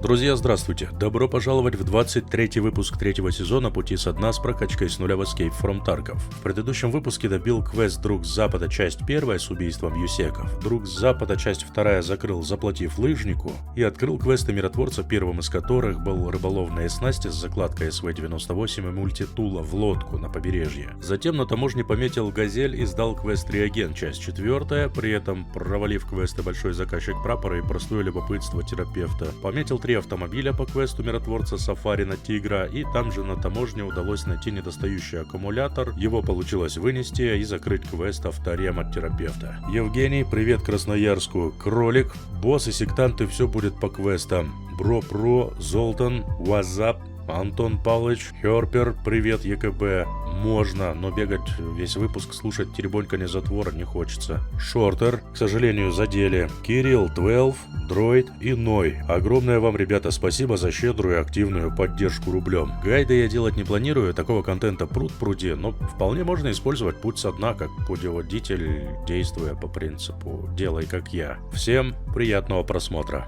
Друзья, здравствуйте! Добро пожаловать в 23-й выпуск третьего сезона «Пути со дна» с прокачкой с нуля в Escape from Tarkov. В предыдущем выпуске добил квест «Друг с запада», часть 1 с убийством юсеков. «Друг с запада», часть 2 закрыл, заплатив лыжнику, и открыл квесты миротворца, первым из которых был рыболовная снасти с закладкой СВ-98 и мультитула в лодку на побережье. Затем на таможне пометил «Газель» и сдал квест «Реагент», часть 4, при этом провалив квесты «Большой заказчик прапора» и «Простое любопытство терапевта». Пометил 3 автомобиля по квесту миротворца «Сафари на Тигра», и там же на таможне удалось найти недостающий аккумулятор, его получилось вынести и закрыть квест «Авторем от терапевта». Евгений, привет Красноярску, Кролик, босс и сектанты, все будет по квестам. Бро, Золтан, Вазап, Антон Павлович, Херпер, привет ЕКБ. Можно, но бегать весь выпуск, слушать теребоньканье затвора не хочется. Шортер, к сожалению, задели. Кирилл, 12, Дроид и Ной. Огромное вам, ребята, спасибо за щедрую и активную поддержку рублем. Гайды я делать не планирую, такого контента пруд-пруди, но вполне можно использовать путь со дна как путеводитель, действуя по принципу «делай как я». Всем приятного просмотра.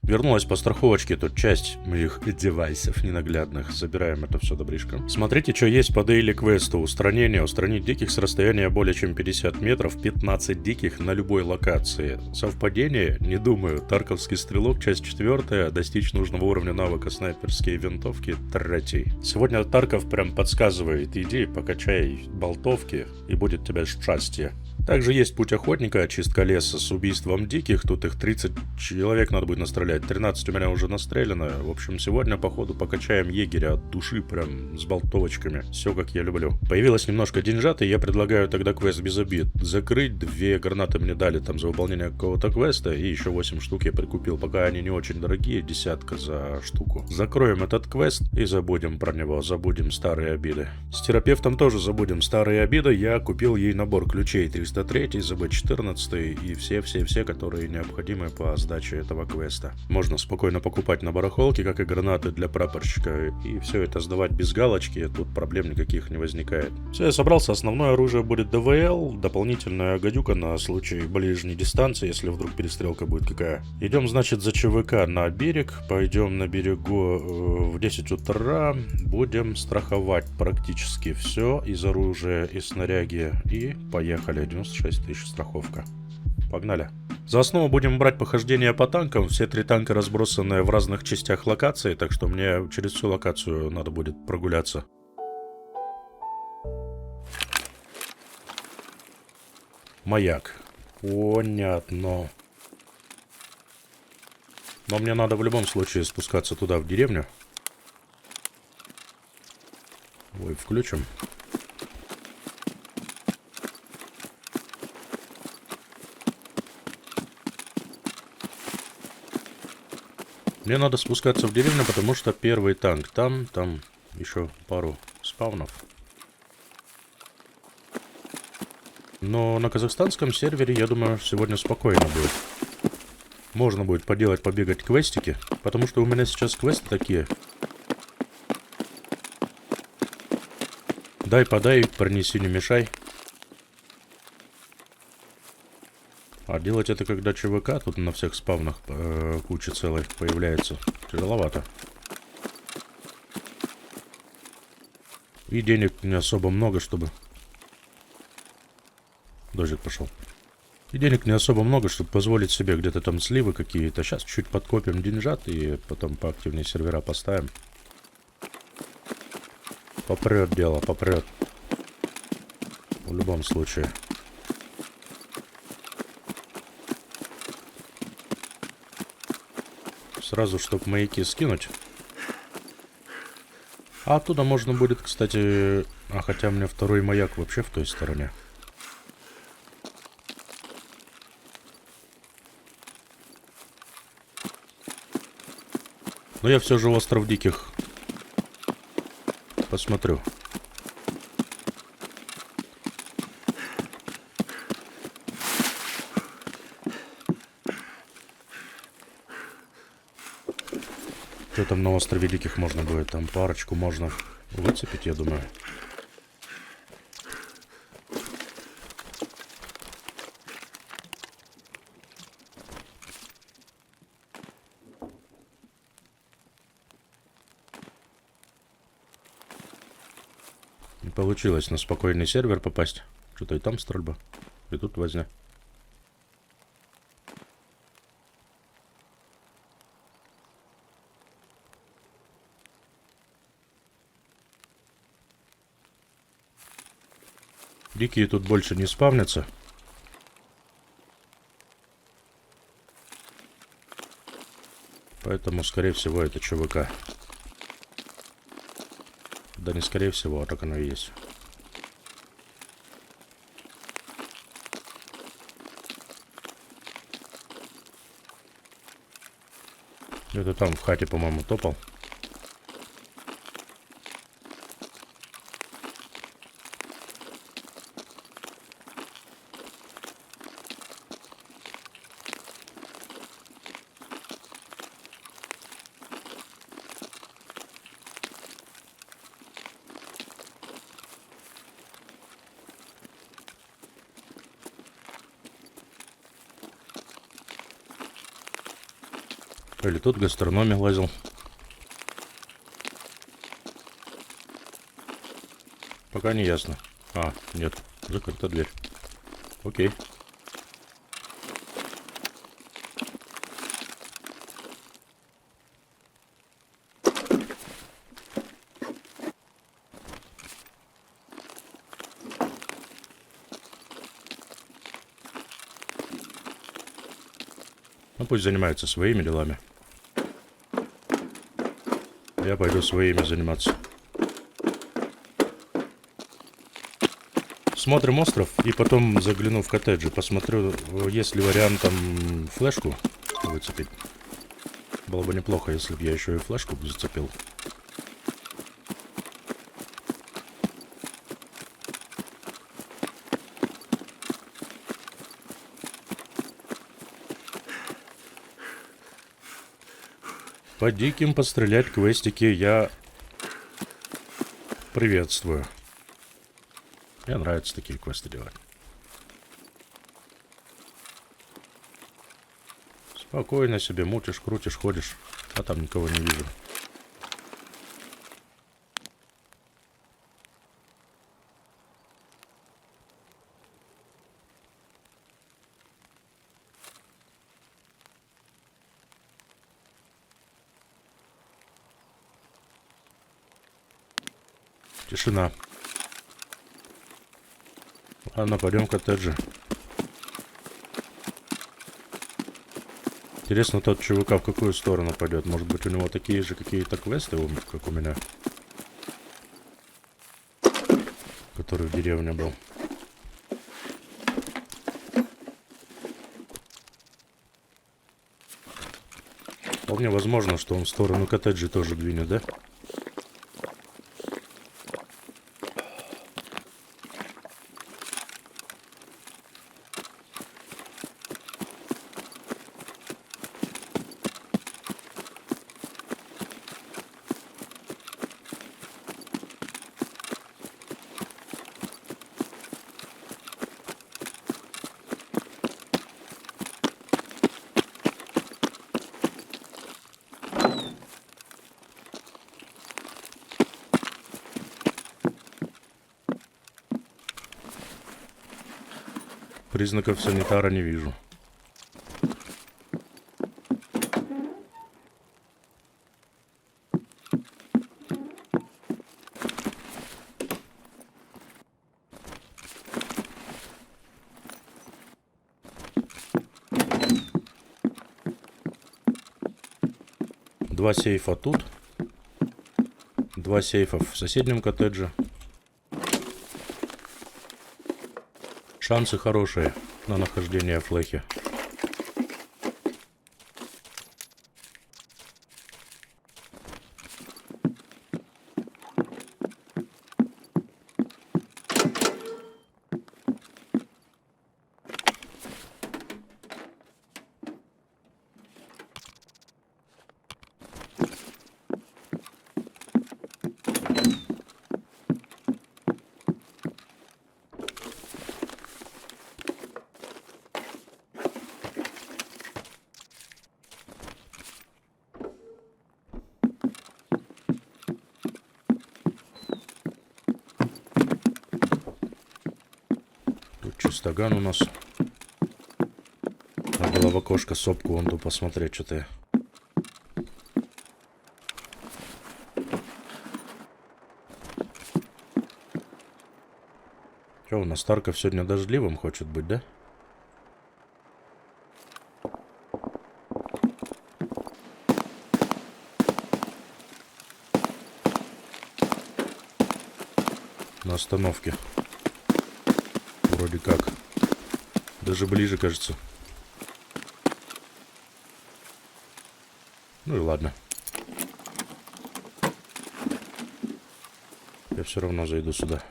Вернулась по страховочке тут часть моих девайсов ненаглядных. Забираем это все добришко. Смотрите, что есть по дейли квесту. Устранение. Устранить диких с расстояния более чем 50 метров. 15 диких на любой локации. Совпадение? Не думаю. Тарковский стрелок, часть 4. Достичь нужного уровня навыка снайперские винтовки. 3. Сегодня Тарков прям подсказывает. Иди, покачай болтовки, и будет тебе счастье. Также есть путь охотника, очистка леса с убийством диких. Тут их 30 человек надо будет настрелять. 13 у меня уже настреляно. В общем, сегодня, походу, покачаем егеря от души, прям с болтовочками. Все, как я люблю. Появилось немножко деньжат, и я предлагаю тогда квест без обид. Закрыть. 2 гранаты мне дали там за выполнение какого-то квеста. И еще 8 штук я прикупил. Пока они не очень дорогие, 10 за штуку. Закроем этот квест и забудем про него. Забудем старые обиды. С терапевтом тоже забудем старые обиды. Я купил ей набор ключей 303, ЗБ-14 и все, которые необходимы по сдаче этого квеста. Можно спокойно покупать на барахолке, как и гранаты для прапорщика, и все это сдавать без галочки, тут проблем никаких не возникает. Все, я собрался, основное оружие будет ДВЛ, дополнительная гадюка на случай ближней дистанции, если вдруг перестрелка будет какая. Идем, значит, за ЧВК на берег, пойдем на берегу в 10 утра, будем страховать практически все из оружия и снаряги, и поехали. 96 тысяч страховка. Погнали. За основу будем брать похождение по танкам. Все 3 танка разбросаны в разных частях локации, так что мне через всю локацию надо будет прогуляться. Маяк. Понятно. Но мне надо в любом случае спускаться туда, в деревню. Ой, включим. Мне надо спускаться в деревню, потому что первый танк там еще пару спаунов. Но на казахстанском сервере, я думаю, сегодня спокойно будет. Можно будет поделать, побегать квестики, потому что у меня сейчас квесты такие. Дай, подай, принеси, не мешай. А делать это, когда ЧВК тут на всех спавнах куча целой появляется, тяжеловато. И денег не особо много, чтобы... Дождик пошел. И денег не особо много, чтобы позволить себе где-то там сливы какие-то. Сейчас чуть подкопим деньжат и потом поактивнее сервера поставим. Попрет дело, попрет. В любом случае. Сразу, чтобы маяки скинуть. А оттуда можно будет, кстати... А хотя у меня второй маяк вообще в той стороне. Но я все же остров диких посмотрю. Что там на острове диких можно будет? Там парочку можно выцепить, я думаю. Не получилось на спокойный сервер попасть. Что-то и там стрельба. И тут возня. Дикие тут больше не спавнятся. Поэтому, скорее всего, это ЧВК. Да не скорее всего, а так оно и есть. Это там в хате, по-моему, топал. Или тут в гастрономе лазил. Пока не ясно. А, нет, закрыта дверь. Окей. Ну пусть занимаются своими делами. Я пойду своими заниматься. Смотрим остров и потом загляну в коттеджи. Посмотрю, есть ли вариант там флешку выцепить. Было бы неплохо, если бы я еще и флешку зацепил. По диким пострелять квестики я приветствую. Мне нравится такие квесты делать. Спокойно себе мутишь, крутишь, ходишь, а там никого не вижу. Тишина. Ладно, пойдем в коттеджи. Интересно, тот ЧВК в какую сторону пойдет? Может быть, у него такие же какие-то квесты, как у меня? Который в деревне был. Вполне возможно, что он в сторону коттеджей тоже двинет, да? Признаков санитара не вижу. Два сейфа тут. Два сейфа в соседнем коттедже. Шансы хорошие на нахождение флехи. Стаган у нас. Надо было в окошко сопку вон ту посмотреть, что ты. Что, у нас Тарков сегодня дождливым хочет быть, да? На остановке. Вроде как. Даже ближе, кажется. Ну и ладно. Я все равно зайду сюда.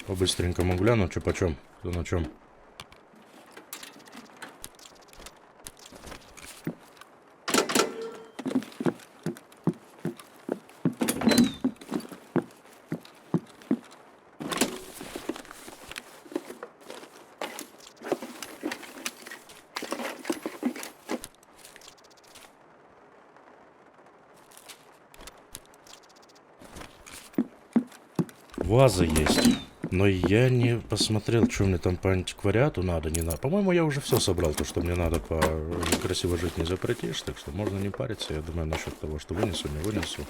По-быстренькому гляну, что почем, кто на чем. Ваза есть. Но я не посмотрел, что мне там по антиквариату надо, не надо. По-моему, я уже все собрал, то, что мне надо по красиво жить не запретишь. Так что можно не париться, я думаю, насчет того, что вынесу, не вынесу.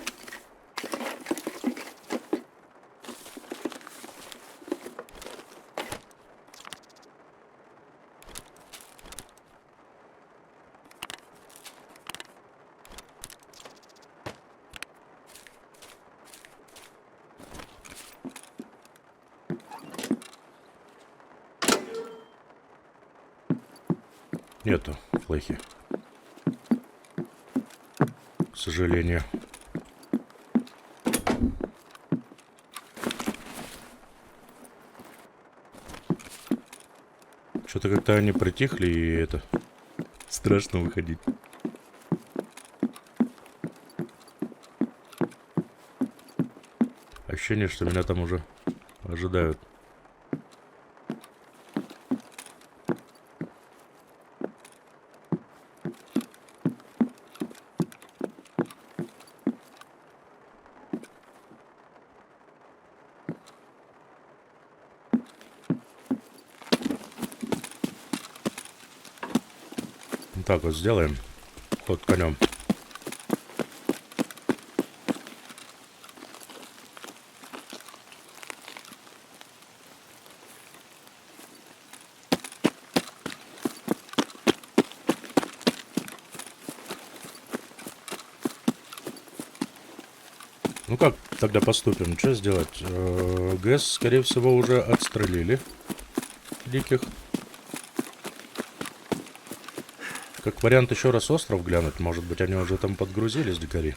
Нету флехи. К сожалению. Что-то как-то они притихли, и это... Страшно выходить. Ощущение, что меня там уже ожидают. Так вот сделаем. Ход конем. Ну как тогда поступим? Что сделать? ГЭС, скорее всего, уже отстрелили. Диких. Как вариант еще раз остров глянуть. Может быть, они уже там подгрузились, дикари.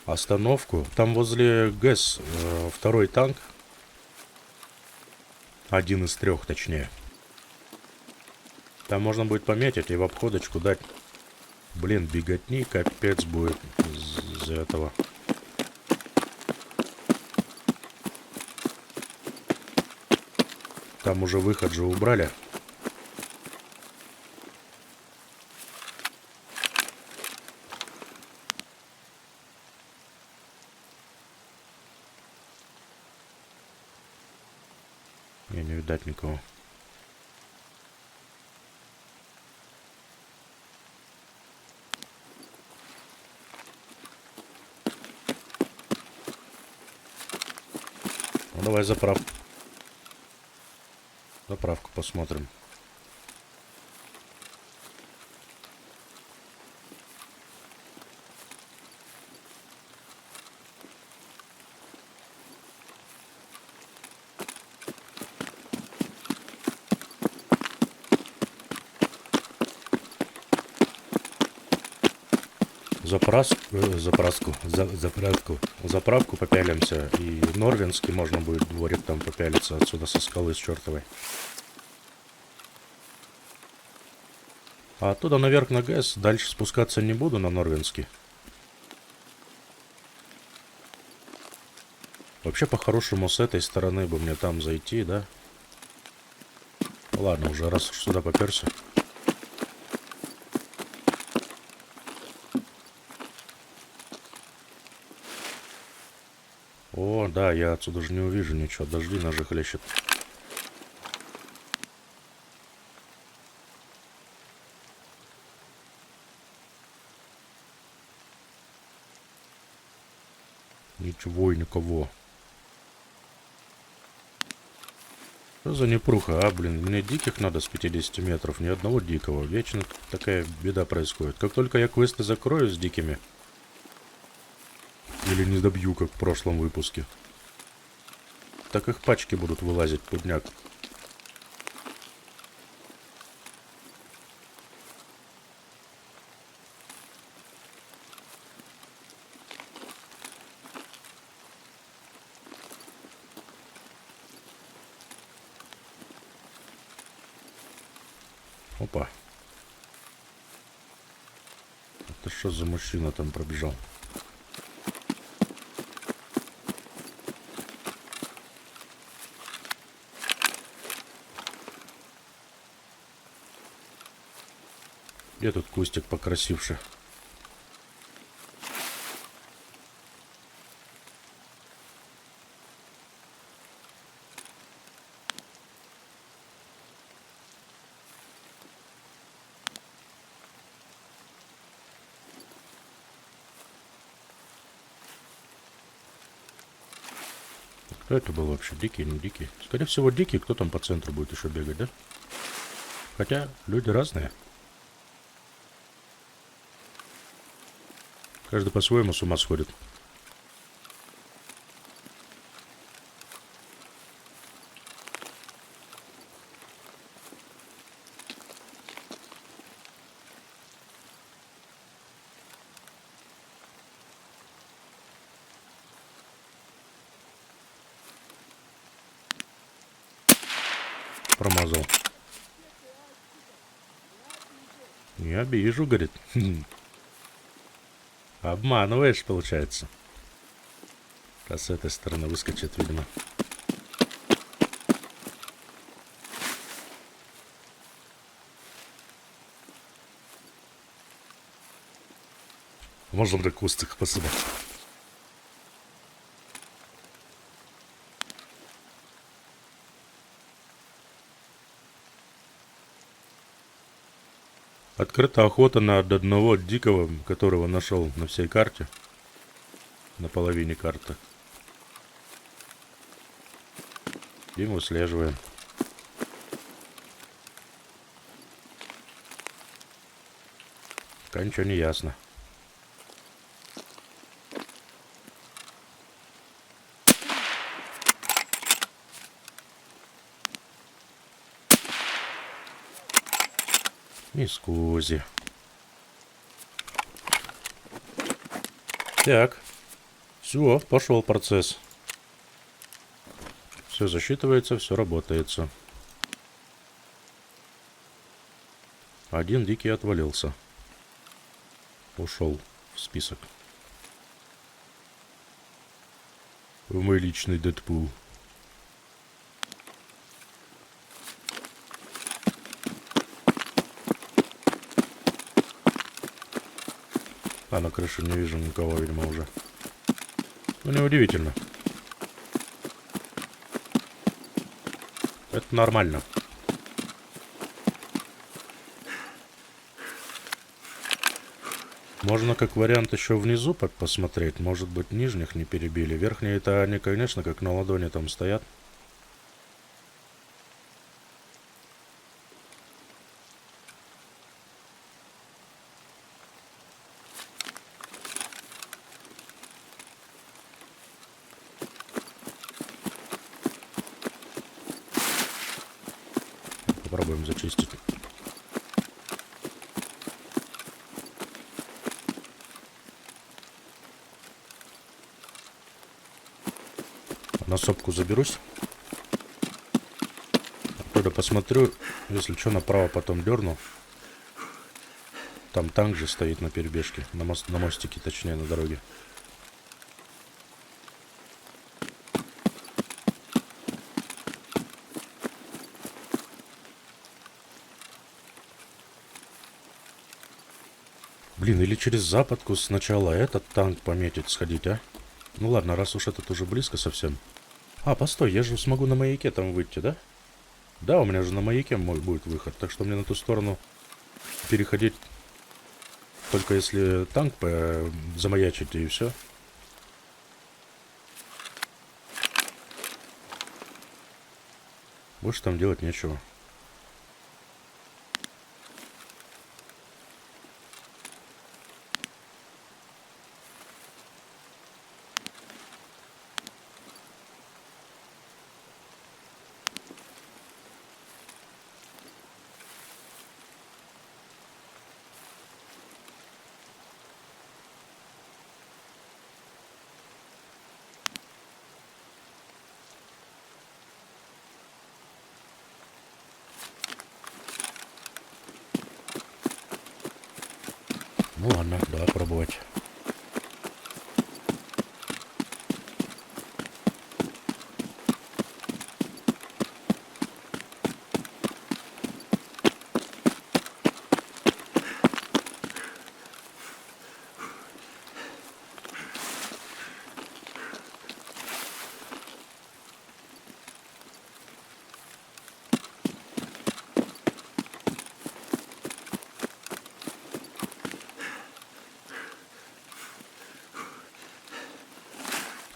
Остановку. Там возле ГЭС второй танк. Один из 3, точнее. Там можно будет пометить и в обходочку дать. Блин, беготни капец будет из-за этого. Там уже выход же убрали. Не видать никого. Ну давай заправку. Заправку посмотрим. Заправку попялимся. И Норвинский можно будет дворик там попялиться отсюда со скалы с чертовой. А оттуда наверх на ГЭС. Дальше спускаться не буду на Норвинский. Вообще, по-хорошему, с этой стороны бы мне там зайти, да? Ладно, уже раз уж сюда поперся. О, да, я отсюда же не увижу ничего. Дожди нас же хлещет. Ничего и никого. Что за непруха, а, блин? Мне диких надо с 50 метров. Ни одного дикого. Вечно такая беда происходит. Как только я квесты закрою с дикими. Или не добью, как в прошлом выпуске. Так их пачки будут вылазить, пудняк. Опа. Это что за мужчина там пробежал? Где тут кустик покрасивше? Кто это был вообще? Дикий, не дикий? Скорее всего, дикий. Кто там по центру будет еще бегать, да? Хотя люди разные. Каждый по-своему с ума сходит. Промазал. Не обижу, говорит. Обманываешь, получается. А с этой стороны выскочит, видимо. Можно на кустик посыпать. Открыта охота на одного дикого, которого нашел на всей карте. На половине карты. И выслеживаем. Пока ничего не ясно. Искузи. Так. Все, пошел процесс. Все засчитывается, все работается. Один дикий отвалился. Ушел в список. В мой личный Дэдпул. А на крыше не вижу никого, видимо, уже. Ну, неудивительно. Это нормально. Можно как вариант еще внизу посмотреть. Может быть, нижних не перебили. Верхние-то они, конечно, как на ладони там стоят. Попробуем зачистить. На сопку заберусь. Оттуда посмотрю. Если что, направо потом дерну. Там танк же стоит на перебежке. На мостике, точнее, на дороге. Блин, или через западку сначала этот танк пометить, сходить, а? Ну ладно, раз уж этот уже близко совсем. А, постой, я же смогу на маяке там выйти, да? Да, у меня же на маяке мой будет выход, так что мне на ту сторону переходить только если танк замаячить и все. Больше там делать нечего. Ну ладно, давай пробовать.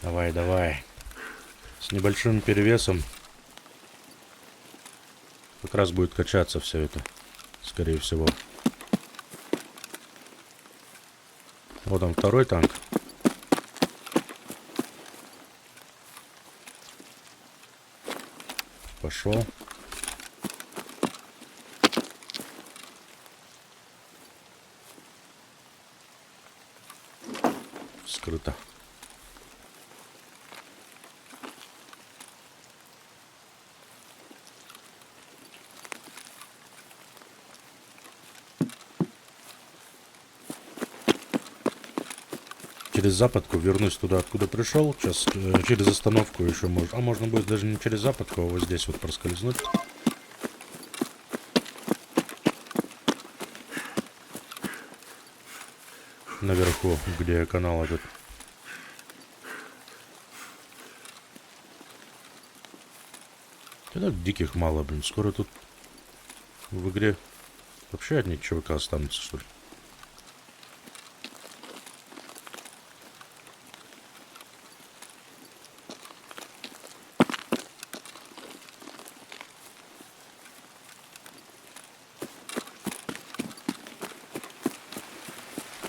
Давай, давай. С небольшим перевесом как раз будет качаться все это, скорее всего. Вот там второй танк. Пошел. Скрыто. Через западку вернусь туда, откуда пришел. Сейчас через остановку еще можно. А можно будет даже не через западку, а вот здесь вот проскользнуть. Наверху, где канал этот. Тогда диких мало, блин. Скоро тут в игре вообще одни ЧВК останутся, что ли.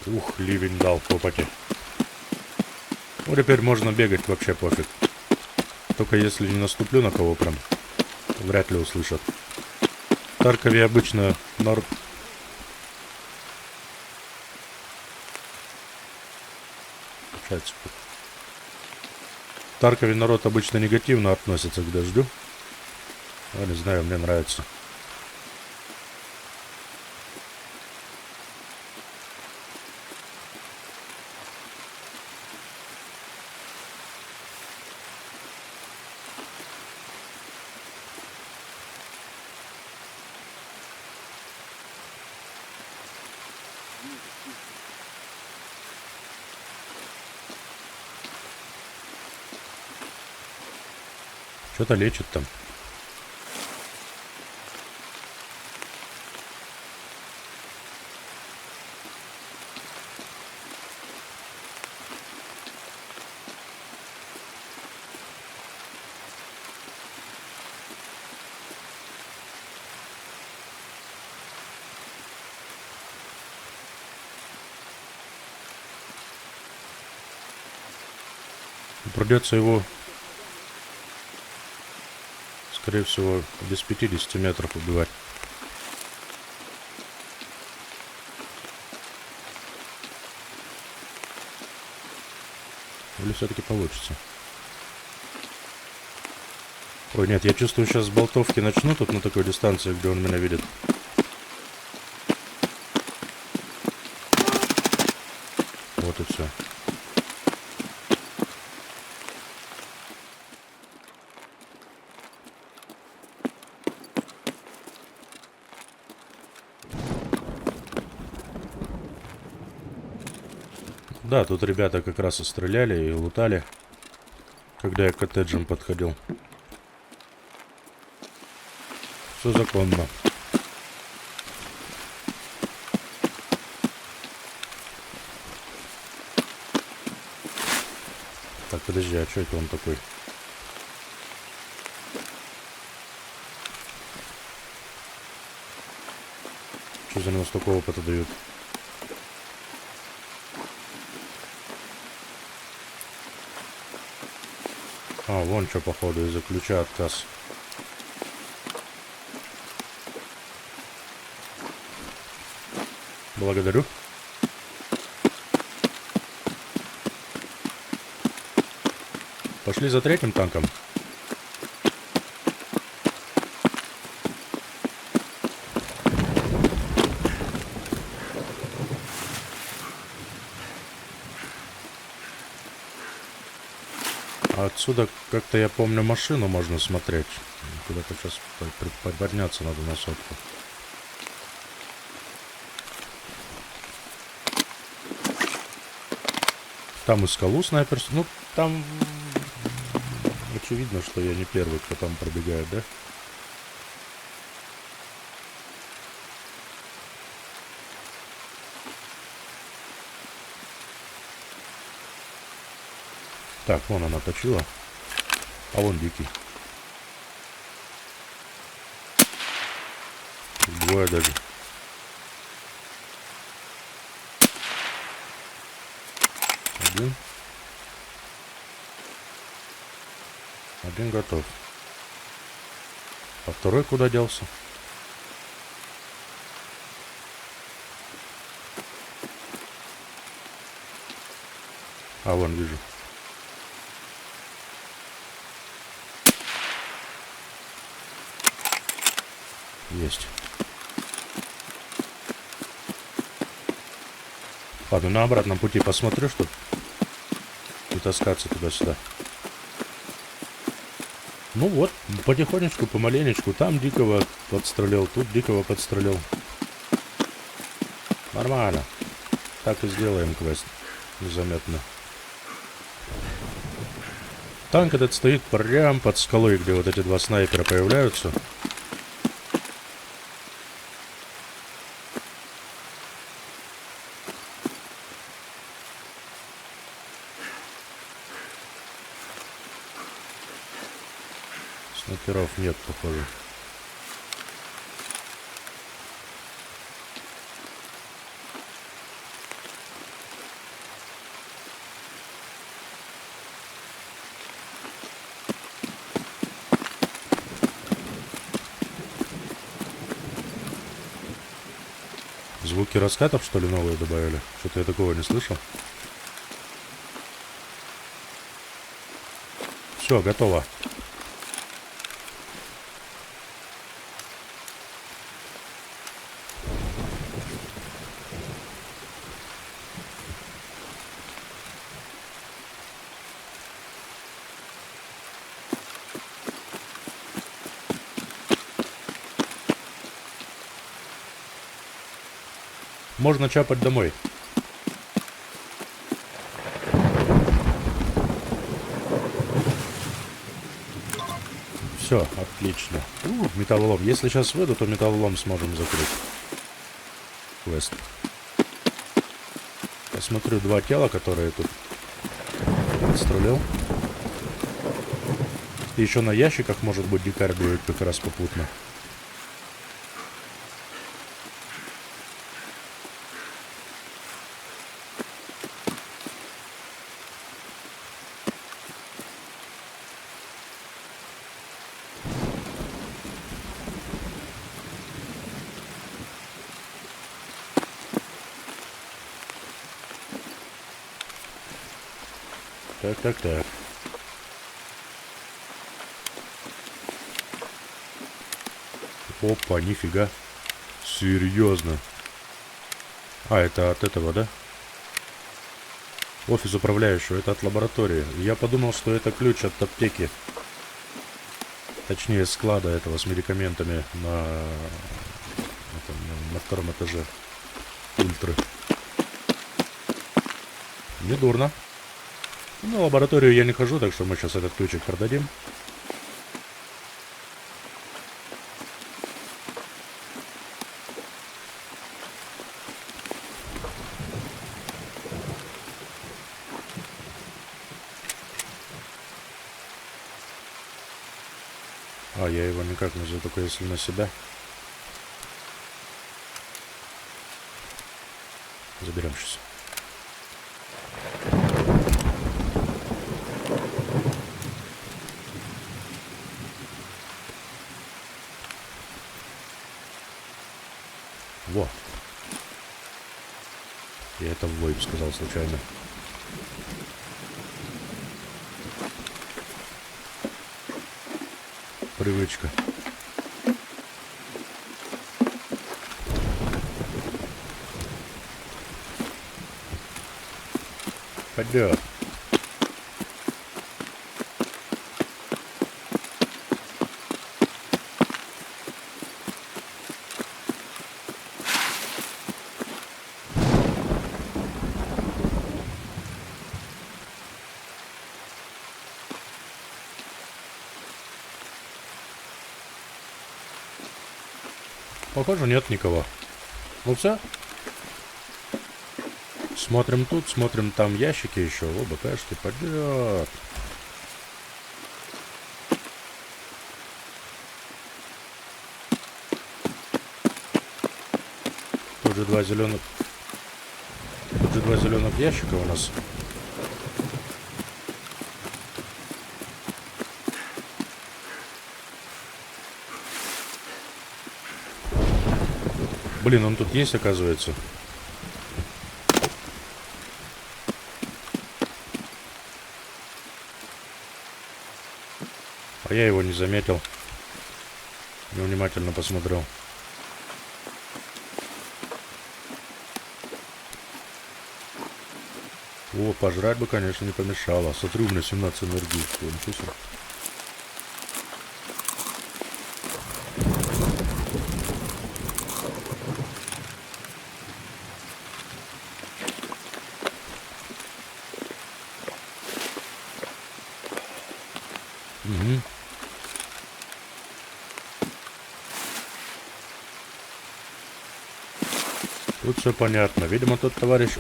Ух, ливень дал попади. Ну, теперь можно бегать, вообще пофиг. Только если не наступлю на кого прям, вряд ли услышат. В Таркове обычно народ... В Таркове народ обычно негативно относится к дождю. Я не знаю, мне нравится. Что-то лечит там. Придется его, скорее всего, без 50 метров убивать. Или все-таки получится? Ой, нет, я чувствую, сейчас с болтовки начну тут на такой дистанции, где он меня видит. Вот и все. Да, тут ребята как раз и стреляли, и лутали, когда я к коттеджам подходил. Все законно. Так, подожди, а что это он такой? Что за него столько опыта дают? А, вон что, походу, из-за ключа отказ. Благодарю. Пошли за третьим танком. Отсюда, как-то я помню, машину можно смотреть. Куда-то сейчас подняться надо на сотку. Там и скалу снайперскую. Ну, там очевидно, что я не первый, кто там пробегает, да? Так, вон она точила. А вон дикий. Двое даже. Один. Один готов. А второй куда делся? А, вон вижу. Есть. Ладно, на обратном пути посмотрю, чтобы не таскаться туда-сюда. Ну вот, потихонечку, помаленечку. Там дикого подстрелил, тут дикого подстрелил. Нормально. Так и сделаем квест. Незаметно. Танк этот стоит прям под скалой, где вот эти два снайпера появляются. Снайперов нет, похоже. Звуки раскатов, что ли, новые добавили? Что-то я такого не слышал. Все, готово. Можно чапать домой. Все, отлично. Металлолом. Если сейчас выйду, то металлолом сможем закрыть. Квест. Посмотрю два тела, которые тут отстрелил. И еще на ящиках, может быть, дикарь будет как раз попутно. Так. Опа, нифига. Серьезно. А, это от этого, да? Офис управляющего, это от лаборатории. Я подумал, что это ключ от аптеки. Точнее, склада этого с медикаментами на втором этаже. Ультры. Недурно. На лабораторию я не хожу, так что мы сейчас этот ключик продадим. А, я его никак не только если на себя. Заберем сейчас. Во. Я это в войп сказал случайно. Привычка. Пойдет. Похоже, нет никого. Ну все. Смотрим тут, смотрим там ящики еще. О, БКшки, пойдет. Тут же два зеленых. Тут же два зеленых ящика у нас. Блин, он тут есть, оказывается. А я его не заметил. Невнимательно посмотрел. О, пожрать бы, конечно, не помешало. Смотри, у меня 17 энергии. Что, ничего себе. Угу. Тут все понятно. Видимо, тот товарищ,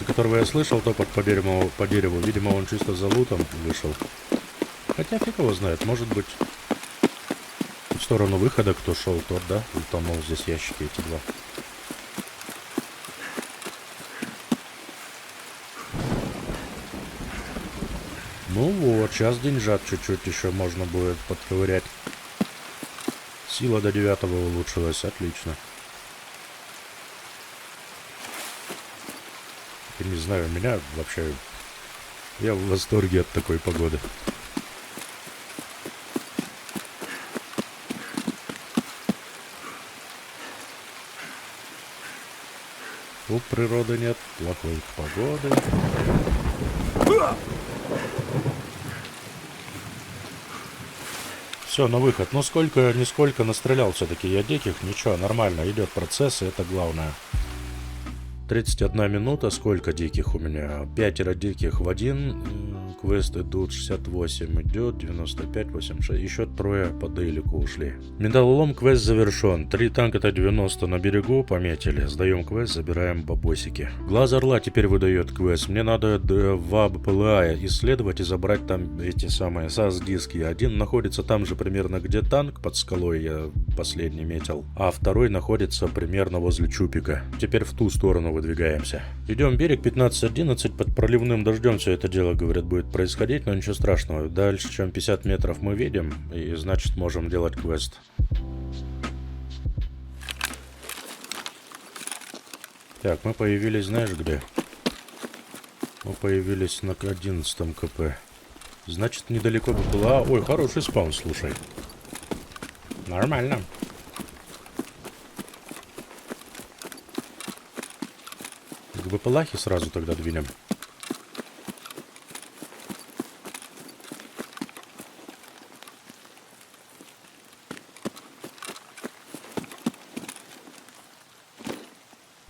которого я слышал топот по дереву, видимо, он чисто за лутом вышел. Хотя фиг его знает, может быть, в сторону выхода кто шел, тот, да, утонул здесь ящики эти два. Ну вот, сейчас деньжат чуть-чуть еще можно будет подковырять. Сила до 9 улучшилась, отлично. Я не знаю, меня вообще... Я в восторге от такой погоды. У природы нет плохой погоды. Все, на выход. Ну нисколько настрелял все-таки я диких. Ничего, нормально, идет процесс, и это главное. 31 минута. Сколько диких у меня? 5 диких в один. Квест идут 68 идет, 95, 86. Еще трое по дейлику ушли. Металлолом квест завершен. 3 танка Т-90 на берегу пометили. Сдаем квест, забираем бабосики. Глаз орла теперь выдает квест. Мне надо в БПЛА исследовать и забрать там эти самые САС-диски. Один находится там же примерно, где танк под скалой, я последний метил. А второй находится примерно возле Чупика. Теперь в ту сторону выдвигаемся. Идем берег 15-11, под проливным дождем все это дело, говорят, будет происходить, но ничего страшного. Дальше, чем 50 метров мы видим, и значит можем делать квест. Так, мы появились, знаешь где? Мы появились на 11 КП. Значит, недалеко бы была... Ой, хороший спаун, слушай. Нормально. К БПЛАхе сразу тогда двинем.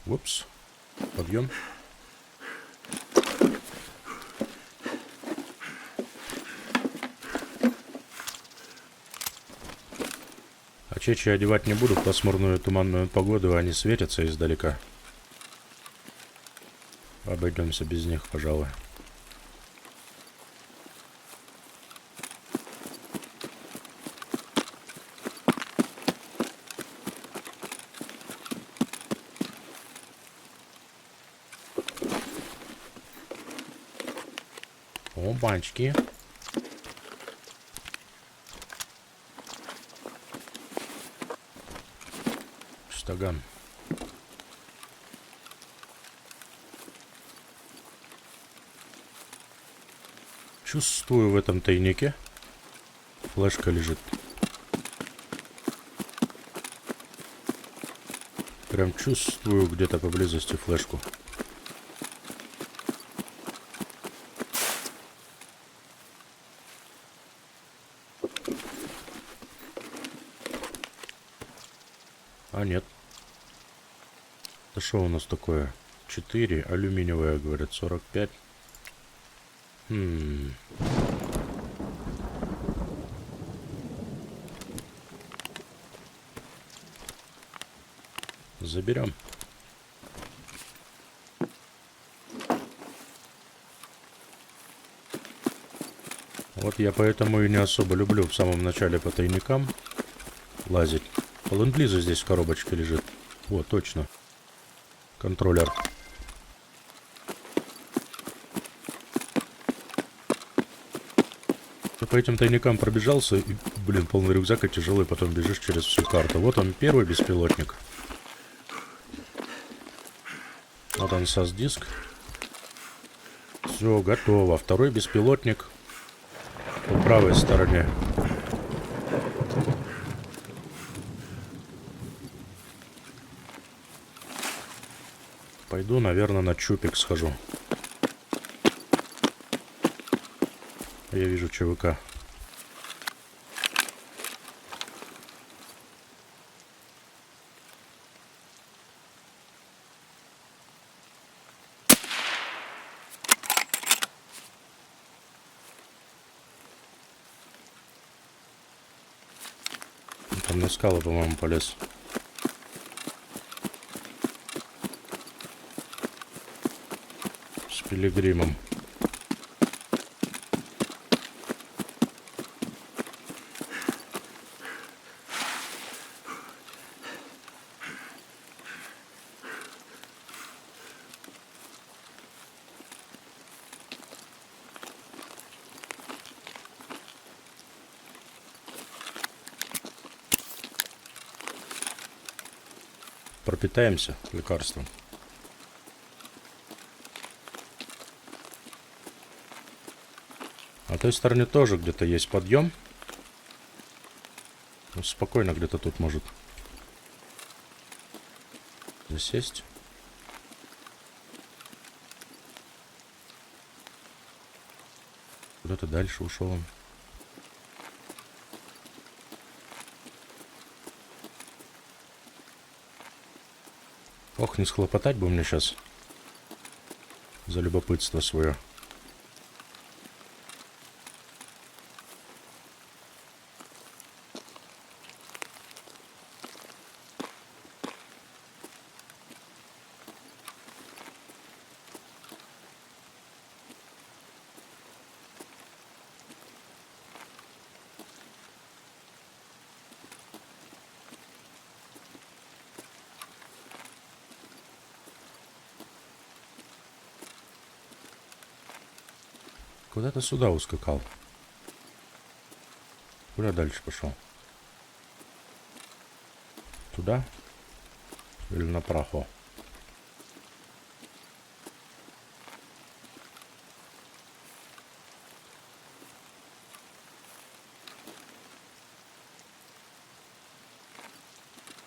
Упс. Подъем. А чечи одевать не буду, в пасмурную туманную погоду они светятся издалека. Обойдемся без них, пожалуй. О, банчики. Стаган. Чувствую в этом тайнике. Флешка лежит. Прям чувствую где-то поблизости флешку. А нет. Это что у нас такое? 4, алюминиевая, говорят, 45. Заберем. Вот я поэтому и не особо люблю в самом начале по тайникам лазить. Ленд-лиза здесь в коробочке лежит. Вот, точно. Контроллер. По этим тайникам пробежался, и, блин, полный рюкзак и тяжелый, потом бежишь через всю карту. Вот он, первый беспилотник. Вот он, SAS-диск. Все, готово. Второй беспилотник по правой стороне. Пойду, наверное, на чупик схожу. Я вижу ЧВК. Там на скалы, по-моему, полез. С пилигримом. Пропитаемся лекарством. А той стороне тоже где-то есть подъем. Ну, спокойно где-то тут может засесть. Куда-то дальше ушел он. Ох, не схлопотать бы мне сейчас за любопытство свое. Куда-то сюда ускакал. Куда дальше пошел? Туда? Или направо?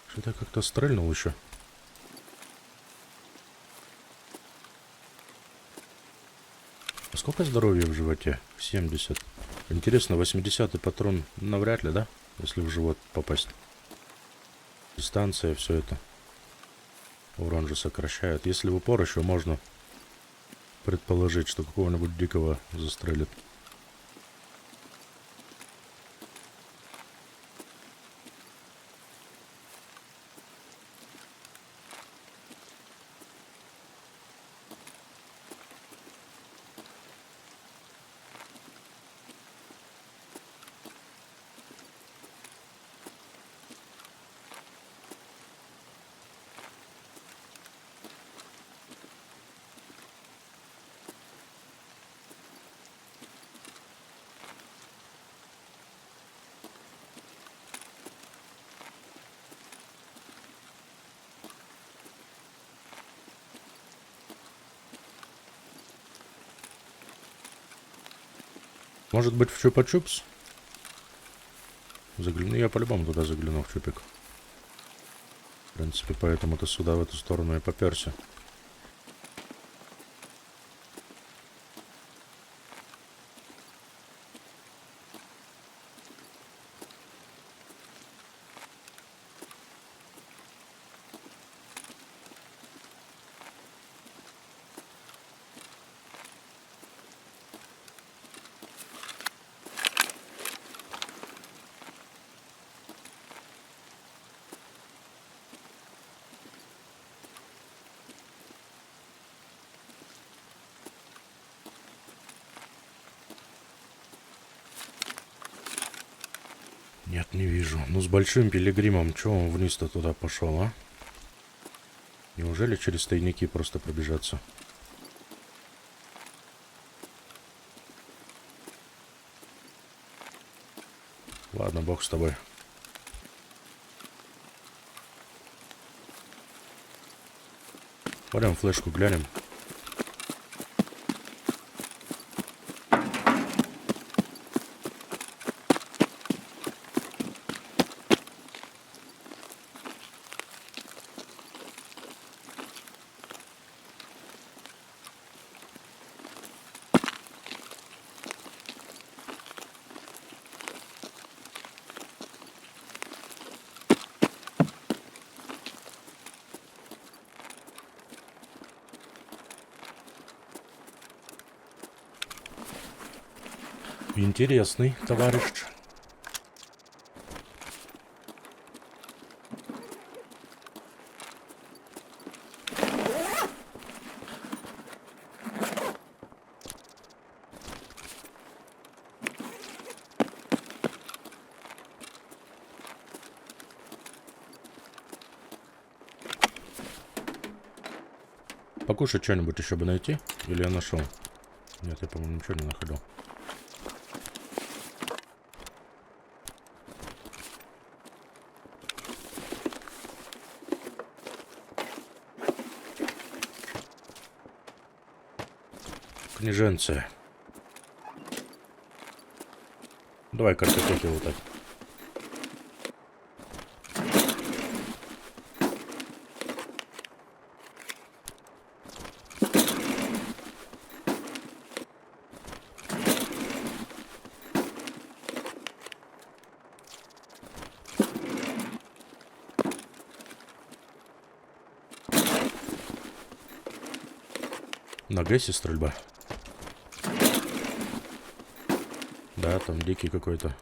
Что-то как-то стрельнул еще. Сколько здоровья в животе? 70. Интересно, 80-й патрон навряд ли, да? Если в живот попасть. Дистанция, все это. Урон же сокращает. Если в упор еще можно предположить, что какого-нибудь дикого застрелит. Может быть, в Чупа-Чупс? Загляну, я по-любому туда загляну, в Чупик. В принципе, поэтому-то сюда, в эту сторону и попёрся. Нет, не вижу. Ну, с большим пилигримом, чё он вниз-то туда пошел, а? Неужели через тайники просто пробежаться? Ладно, бог с тобой. Пойдем флешку глянем. Интересный товарищ. Покушать что-нибудь еще бы найти? Или я нашел? Нет, я, по-моему, ничего не находил. Книженцы. Давай картотеки вот так. На ГЭСе стрельба. Да, там дикий какой-то.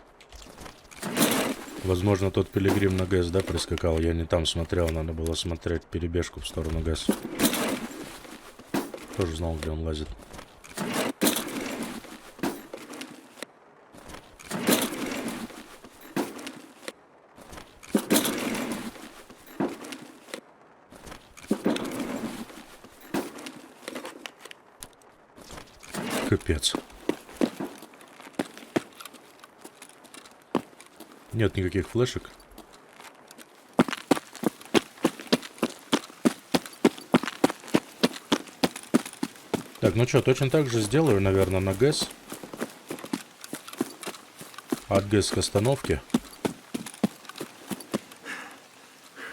Возможно, тот пилигрим на ГЭС, да, прискакал. Я не там смотрел, надо было смотреть перебежку в сторону ГЭС. Тоже знал, где он лазит. Капец. Нет никаких флешек. Так, ну что, точно так же сделаю, наверное, на ГЭС. От ГЭС к остановке.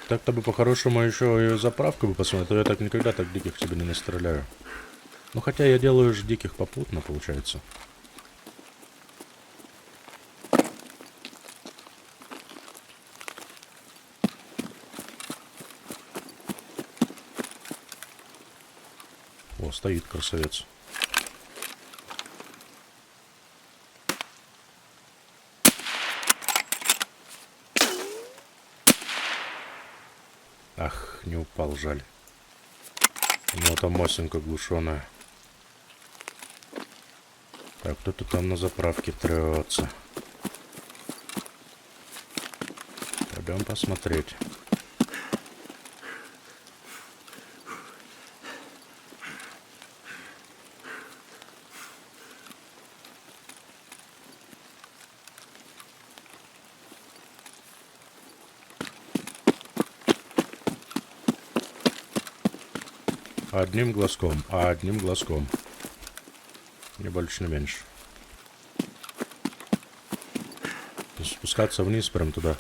Так-то бы по-хорошему еще и заправку бы посмотреть, а то я так никогда так диких тебе не настреляю. Ну хотя я делаю же диких попутно, получается. О, стоит красавец. Ах, не упал, жаль. Ну, там мосинка глушеная. Так, кто-то там на заправке трется. Пойдем посмотреть. Одним глазком, одним глазком. Не больше, не меньше. спускаться вниз, прям туда.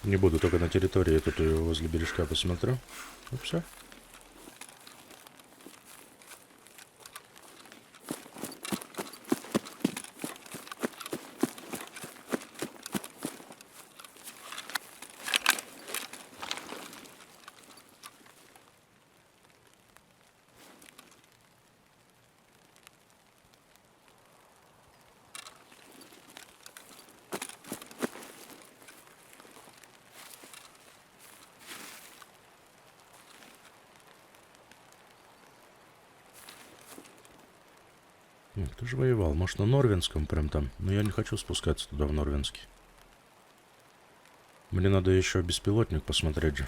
Не буду, только на территории тут возле бережка посмотрю. И все. Кто же воевал? Может, на Норвенском прям там? Но я не хочу спускаться туда, в Норвенский. Мне надо еще беспилотник посмотреть же.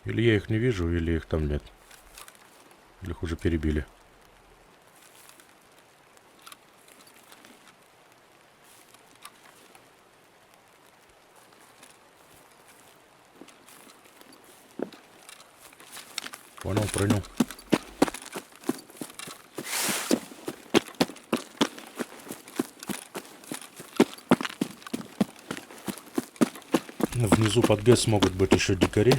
Или я их не вижу, или их там нет. Или их уже перебили. Понял, понял. Внизу под ГЭС могут быть еще дикари.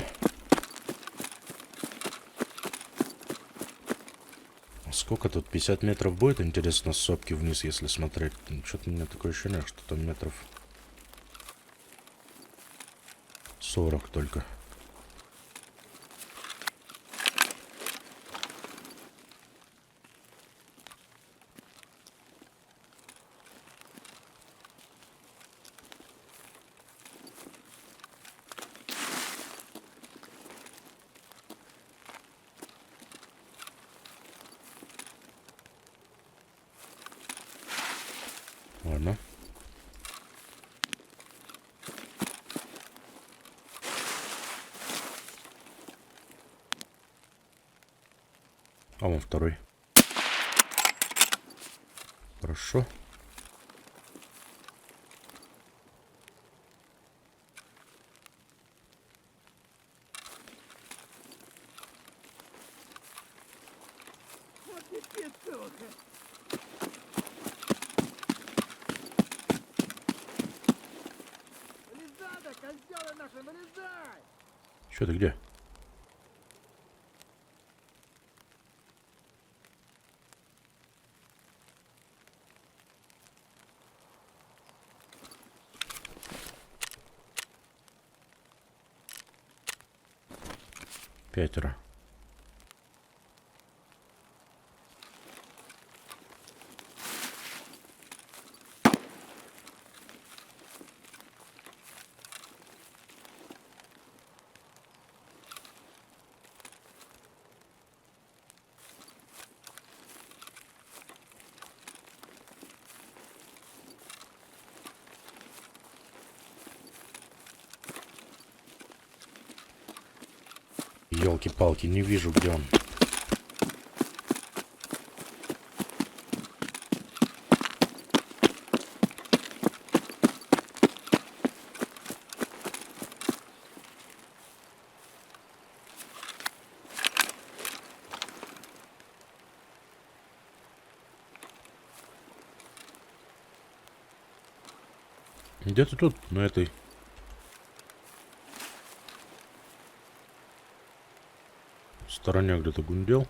Сколько тут? 50 метров будет, интересно, с сопки вниз, если смотреть. Что-то у меня такое ощущение, что там метров 40 только. Ладно. А вон второй. Хорошо. Что ты где? Пятеро. Ёлки-палки, не вижу, где он. Где-то тут, на этой. Стороне где-то гундел.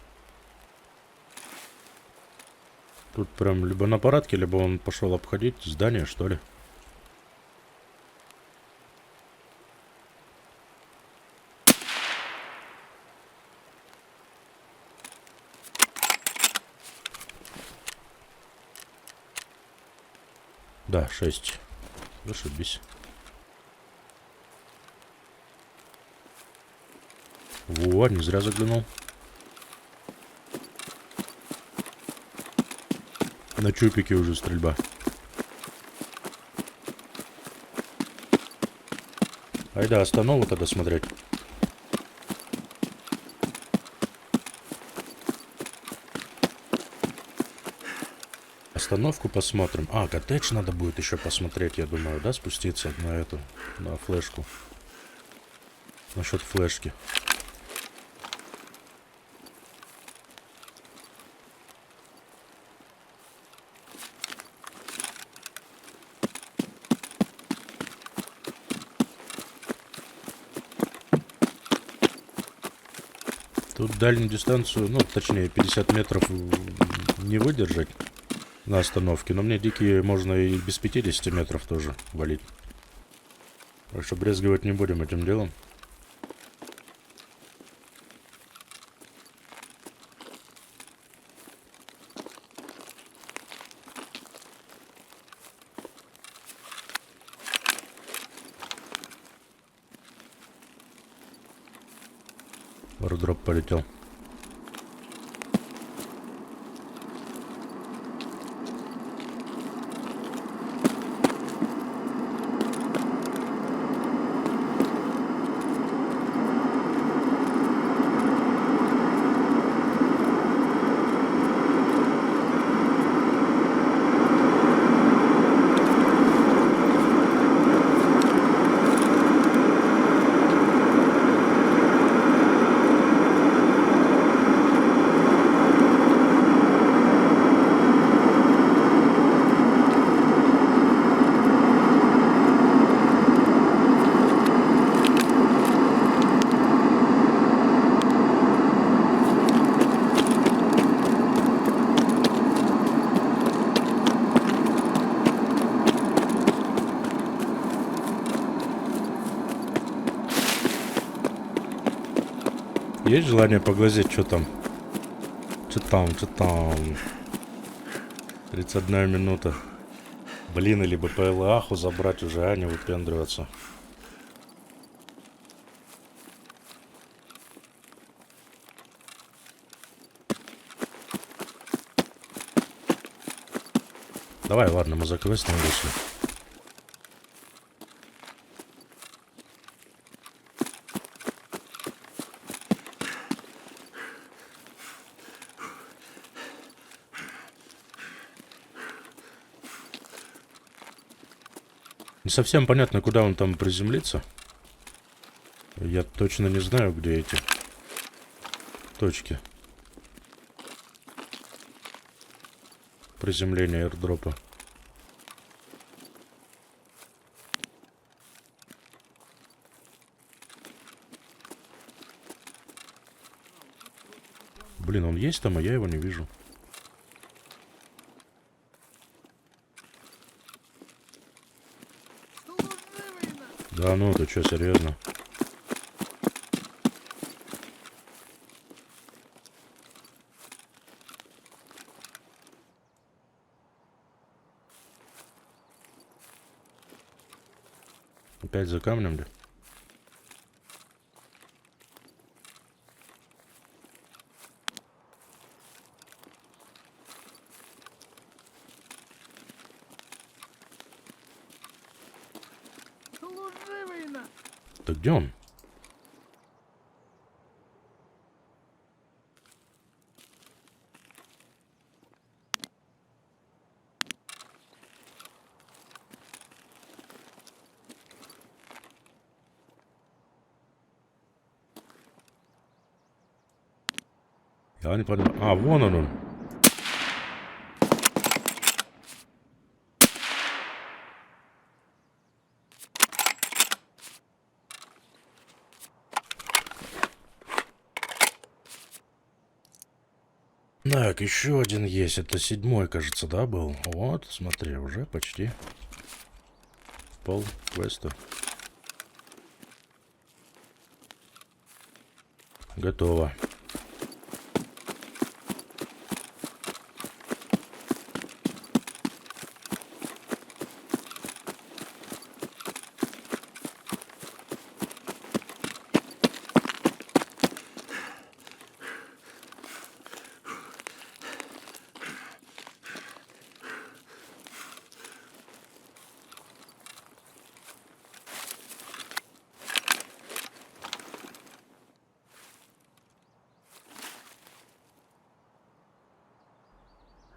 Тут прям либо на парадке, либо он пошел обходить здание, что ли. Да, 6. Зашибись. Во, не зря заглянул. На чупике уже стрельба. Айда, останову тогда смотреть. Остановку посмотрим. А, коттедж надо будет еще посмотреть, я думаю, да, спуститься на эту, на флешку. Насчет флешки. Тут дальнюю дистанцию, ну, точнее, 50 метров не выдержать на остановке. Но мне дикие можно и без 50 метров тоже валить. Так что брезговать не будем этим делом. Вардроп полетел. Есть желание поглазеть, что там? Что там? 31 минута. Блин, или бы ПЛАху забрать уже, а не выпендриваться. Давай, ладно, мы за квестом вышли. Не совсем понятно, куда он там приземлится. Я точно не знаю, где эти точки приземления аирдропа. Блин, он есть там, а я его не вижу. Да ну, ты что, серьезно? Опять за камнем, да? Так где он? Я не понимаю. А, вон он. Так, еще один есть. Это 7-й, кажется, да, был? Вот, смотри, уже почти пол квеста. Готово.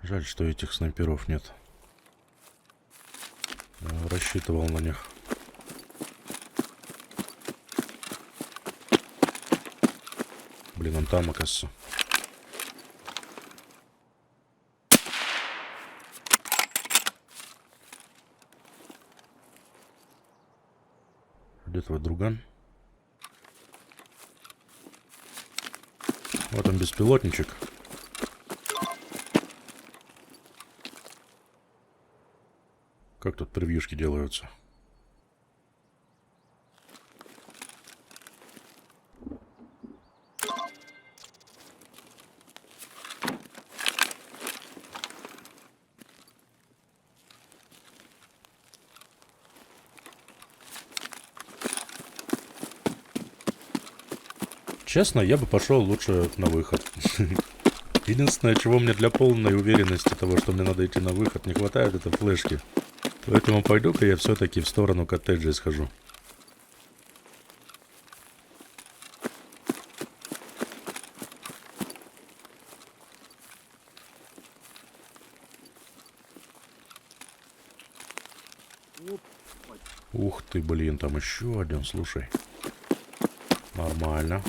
Жаль, что этих снайперов нет. Я рассчитывал на них. Блин, он там, оказывается. Где твой друган? Вот он, беспилотничек. Как тут превьюшки делаются? Честно, я бы пошел лучше на выход. Единственное, чего мне для полной уверенности того, что мне надо идти на выход, не хватает, это флешки. Поэтому пойду-ка я все-таки в сторону коттеджа схожу. Ух ты, блин, там еще один, слушай. Нормально.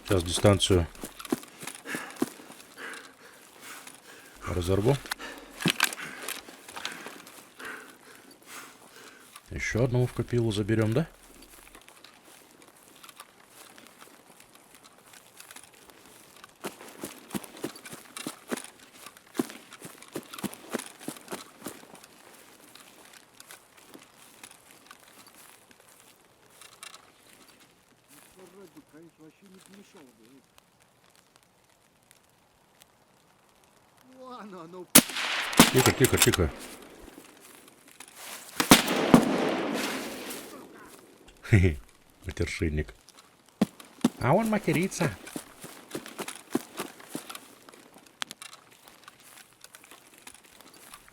Сейчас дистанцию разорву. Еще одного в копилу заберем, да? Вообще не помешало бы. Ладно, ну... Тихо, тихо, тихо. Хе-хе, матершинник. А он матерится.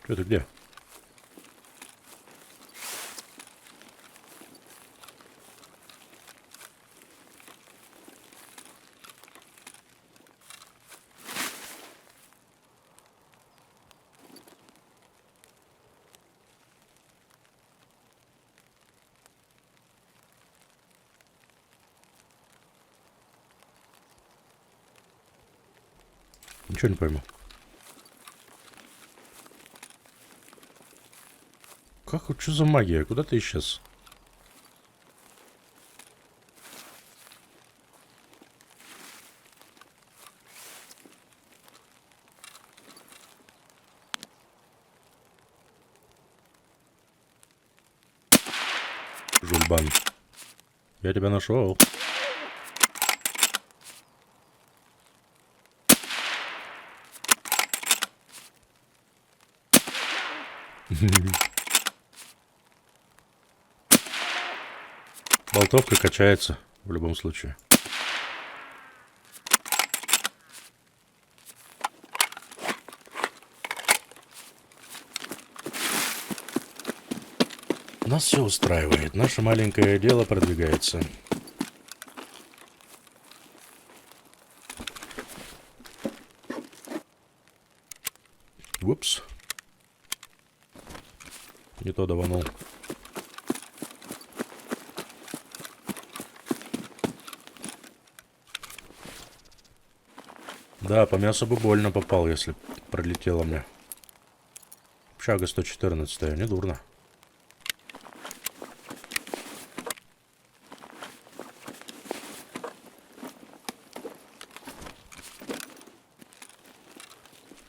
Что ты где? Ничего не пойму. Как, что за магия? Куда ты исчез? Жульбан. Я тебя нашел. Болтовка качается в любом случае. Нас все устраивает. Наше маленькое дело продвигается. Упс. Не то даванул. Да, по мясу бы больно попал, если пролетело мне. Общага 114, недурно.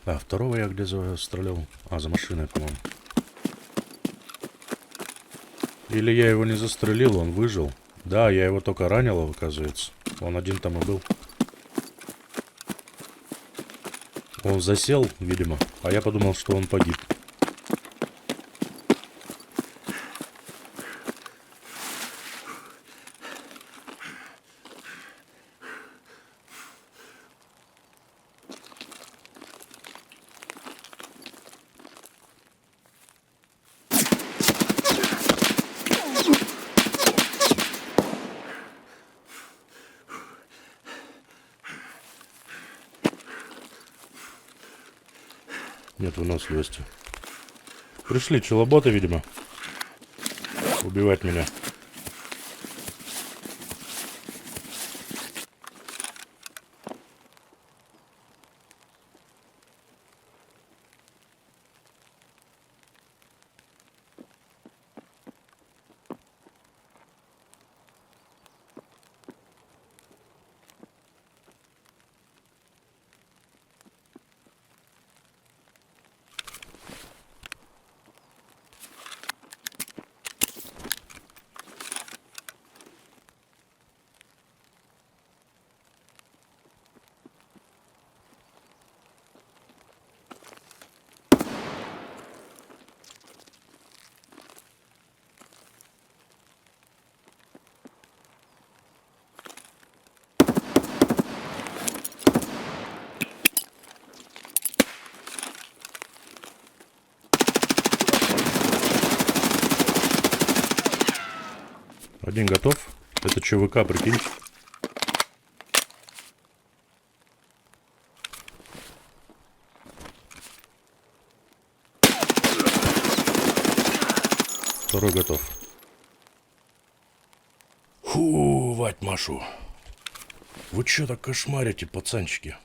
А второго я где застрелил? А, за машиной, по-моему. Или я его не застрелил, он выжил. Да, я его только ранил, оказывается. Он один там и был. Он засел, видимо, а я подумал, что он погиб. Нет выносливости. Пришли челоботы, видимо. Убивать меня. Один готов. Это ЧВК, прикинь. Второй готов. Фу, вать Машу. Вы чё так кошмарите, пацанчики?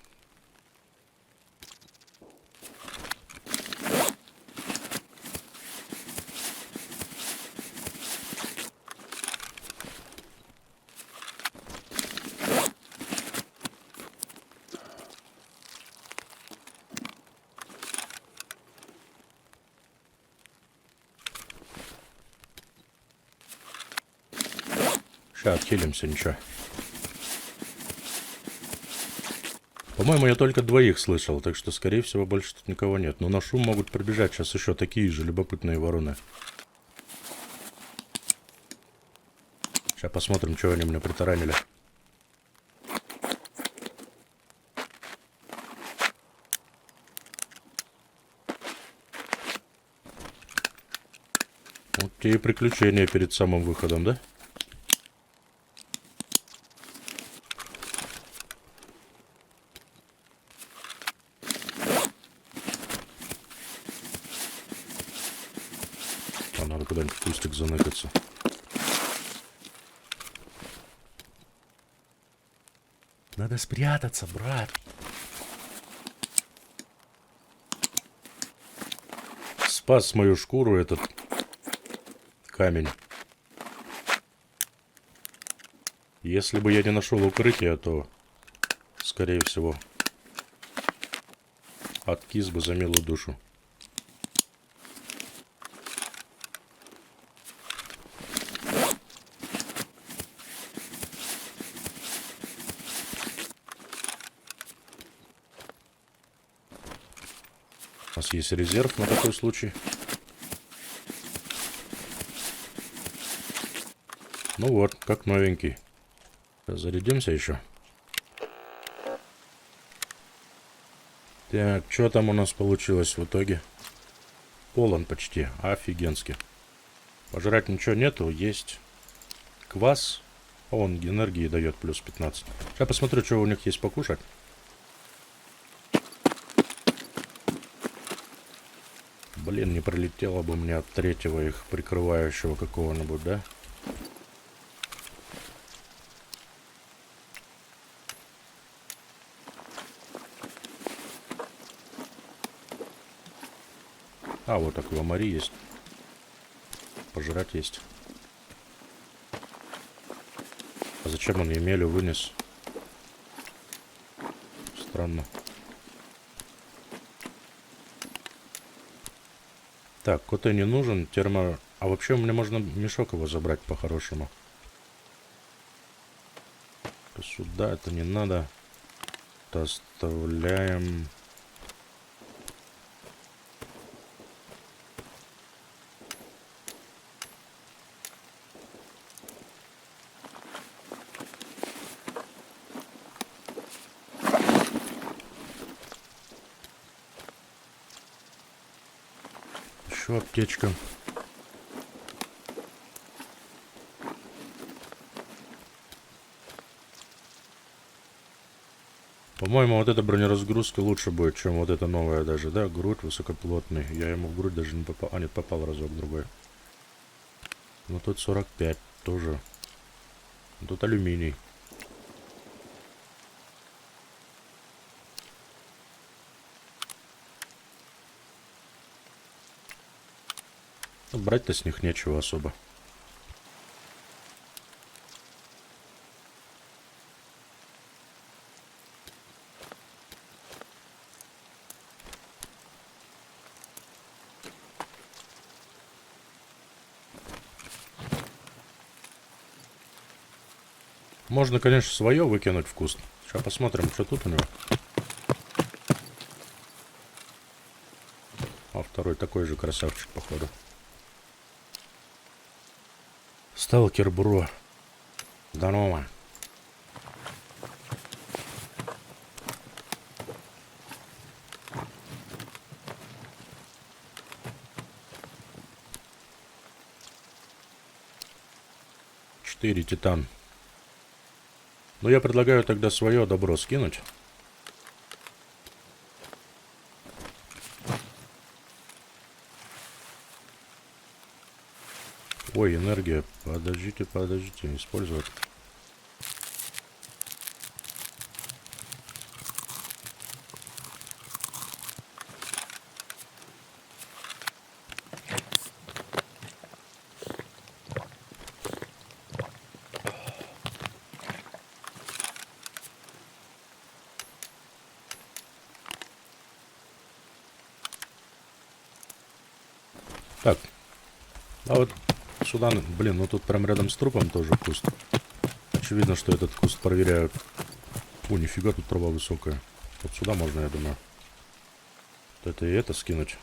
Сейчас отхилимся, ничего. По-моему, я только двоих слышал, так что, скорее всего, больше тут никого нет. Но на шум могут прибежать сейчас еще такие же любопытные вороны. Сейчас посмотрим, что они мне притаранили. Вот те и приключения перед самым выходом, да? Надо куда-нибудь в кустик заныкаться. Надо спрятаться, брат. Спас мою шкуру этот камень. Если бы я не нашел укрытия, то, скорее всего, откис бы за милую душу. У нас есть резерв на такой случай. Ну вот, как новенький. Зарядимся еще. Так, что там у нас получилось в итоге? Полон почти, офигенски. Пожрать ничего нету, есть квас. Он энергии дает плюс 15. Сейчас посмотрю, что у них есть покушать. Блин, не пролетело бы мне от третьего их прикрывающего какого-нибудь, да? А, вот аквамари есть. Пожрать есть. А зачем он Емелю вынес? Странно. Так, коты не нужен. Термо... А вообще мне можно мешок его забрать по-хорошему. Сюда это не надо. Это оставляем. Еще аптечка. По-моему, вот эта бронеразгрузка лучше будет, чем вот эта новая даже, да? Грудь высокоплотный. Я ему в грудь даже не попал. А, нет, попал разок другой. Ну тут 45 тоже. Тут алюминий. Ну, брать-то с них нечего особо. Можно, конечно, свое выкинуть в куст. Сейчас посмотрим, что тут у него. А второй такой же красавчик, походу. Сталкер Бро. Здорово. Четыре титан. Ну, я предлагаю тогда свое добро скинуть. Ой, энергия. Подождите, использовать. Так. А вот сюда, блин, ну тут прям рядом с трупом тоже куст. Очевидно, что этот куст проверяют. О, нифига, тут трава высокая. Вот сюда можно, я думаю. Вот это и это скинуть.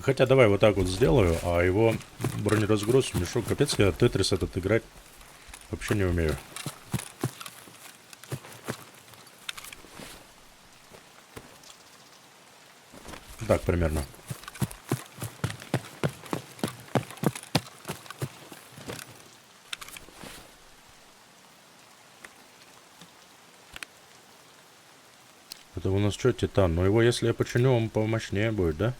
Хотя давай вот так вот сделаю, а его бронеразгруз в мешок. Капец, я Тетрис этот играть вообще не умею. Так, примерно. Это у нас что, титан? Но его, если я починю, он помощнее будет, да?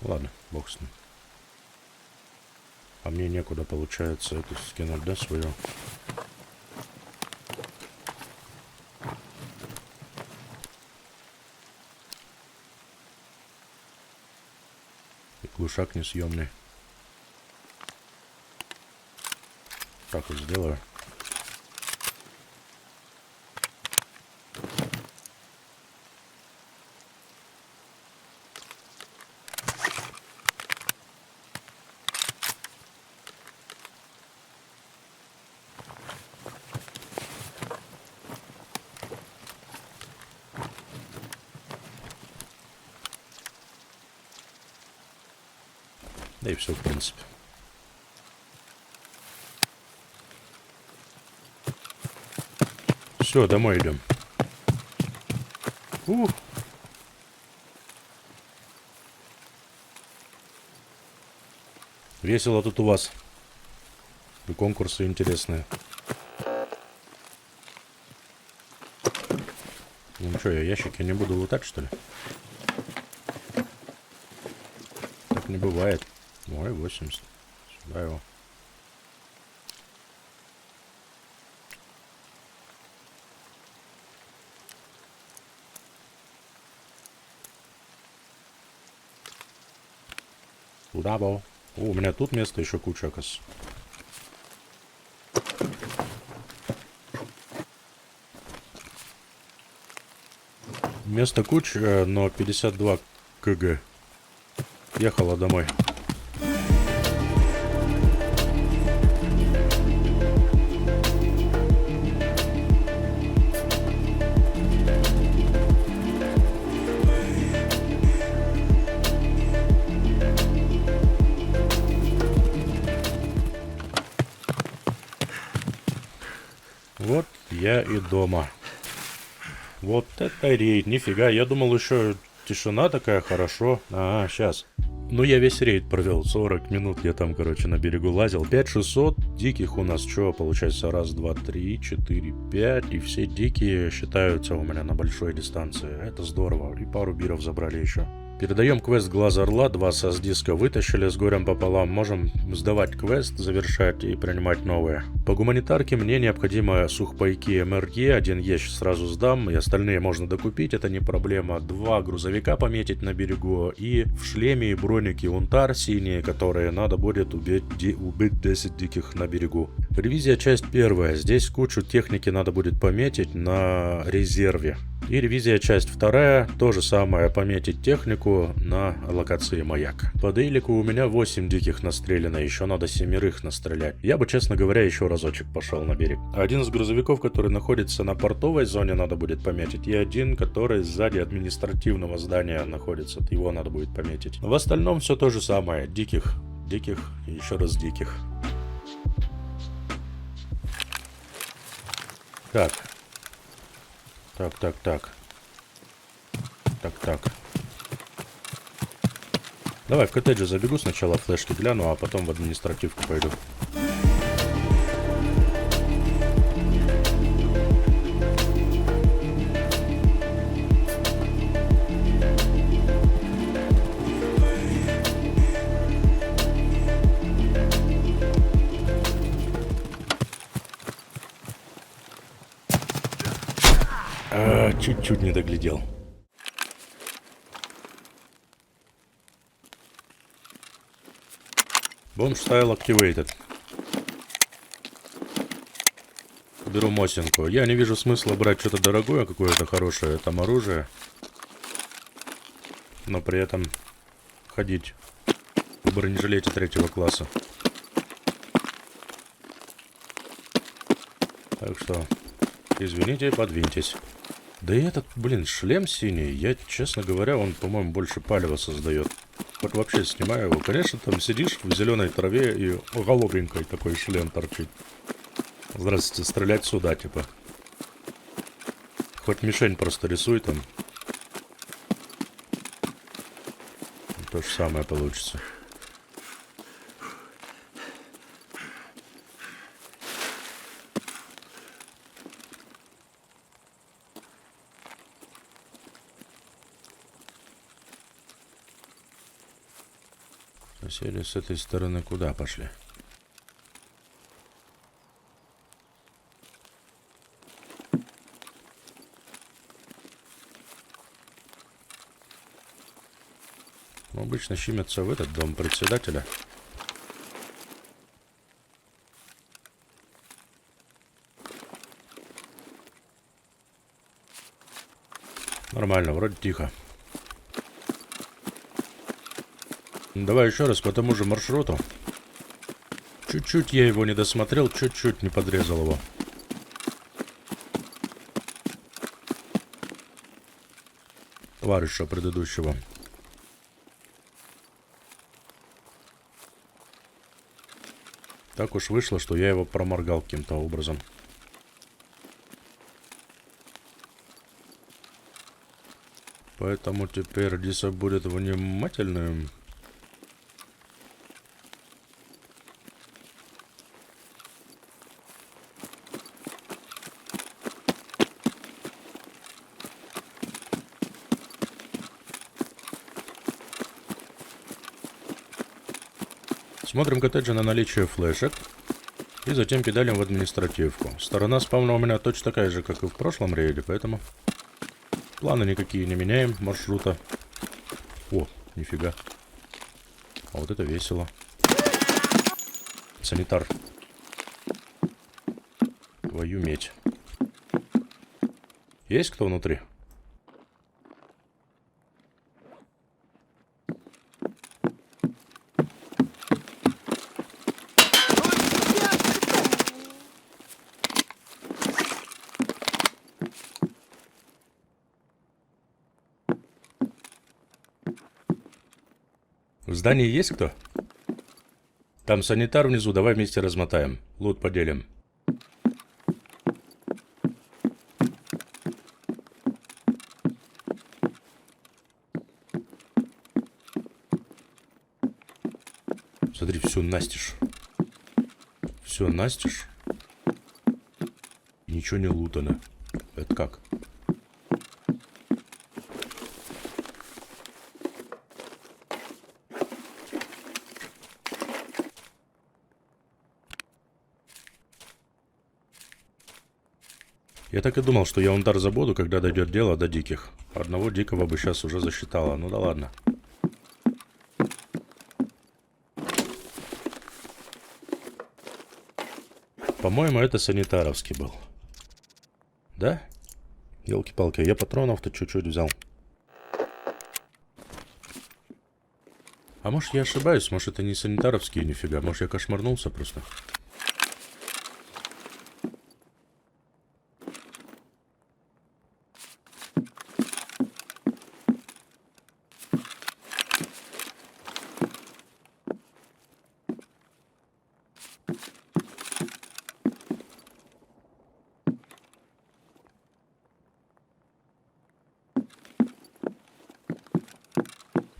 Ладно, бог с ним. А мне некуда, получается, это скинуть, да, свое? И глушак несъемный. Так вот сделаю. Да и все, в принципе. Все, домой идем. Весело тут у вас. И конкурсы интересные. Ну что, я ящики не буду лутать, что ли? Так не бывает. Ой, 80. Сюда его. Туда был. О, у меня тут место еще куча, оказывается. Место куча, но 52 кг. Ехала домой. Вот я и дома. Вот это рейд, нифига. Я думал, еще тишина такая, хорошо. Ага, сейчас. Ну, я весь рейд провел, 40 минут я там, короче, на берегу лазил. 5600 диких у нас, что получается? Раз, два, три, четыре, пять. И все дикие считаются у меня на большой дистанции. Это здорово. И пару биров забрали еще. Передаем квест Глаз Орла, 2 сас-диска вытащили с горем пополам. Можем сдавать квест, завершать и принимать новые. По гуманитарке мне необходимо сухпайки МРЕ, 1 есть сразу сдам, и остальные можно докупить, это не проблема. 2 грузовика пометить на берегу, и в шлеме и бронике унтар синие, которые надо будет убить 10 диких на берегу. Ревизия часть 1. Здесь кучу техники надо будет пометить на резерве. И ревизия часть 2, то же самое, пометить технику на локации маяк. По дейлику у меня 8 диких настреляно, еще надо 7 настрелять. Я бы, честно говоря, еще разочек пошел на берег. Один из грузовиков, который находится на портовой зоне, надо будет пометить, и один, который сзади административного здания находится, его надо будет пометить. В остальном все то же самое, диких и еще раз диких. Так. Так. Давай в коттедже забегу, сначала флешки гляну, а потом в административку пойду. Чуть-чуть не доглядел. Bomb style activated. Беру мосинку. Я не вижу смысла брать что-то дорогое, какое-то хорошее там оружие. Но при этом ходить в бронежилете 3-го класса. Так что, извините, подвиньтесь. Да и этот, блин, шлем синий, я, честно говоря, он, по-моему, больше палева создает. Вот вообще снимаю его. Конечно, там сидишь в зеленой траве и голубенькой такой шлем торчит. Здравствуйте, стрелять сюда, типа. Хоть мишень просто рисуй там. То же самое получится. Соседи с этой стороны куда пошли? Ну, обычно щемятся в этот дом председателя. Нормально, вроде тихо. Давай еще раз по тому же маршруту. Чуть-чуть я его не досмотрел, чуть-чуть не подрезал его. Товарища предыдущего. Так уж вышло, что я его проморгал каким-то образом. Поэтому теперь Диса будет внимательным. Смотрим коттеджи на наличие флешек. И затем педалим в административку. Сторона спавна у меня точно такая же, как и в прошлом рейде, поэтому планы никакие не меняем маршрута. О, нифига. А вот это весело. Санитар. Твою медь. Есть кто внутри? В здании есть кто? Там санитар внизу, давай вместе размотаем. Лут поделим. Смотри, все настежь. Все настежь. Ничего не лутано. Это как? Я так и думал, что я унтар забуду, когда дойдет дело до диких. Одного дикого бы сейчас уже засчитало. Ну да ладно. По-моему, это санитаровский был. Да? Ёлки-палки, я патронов-то чуть-чуть взял. А может я ошибаюсь? Может это не санитаровские нифига? Может я кошмарнулся просто?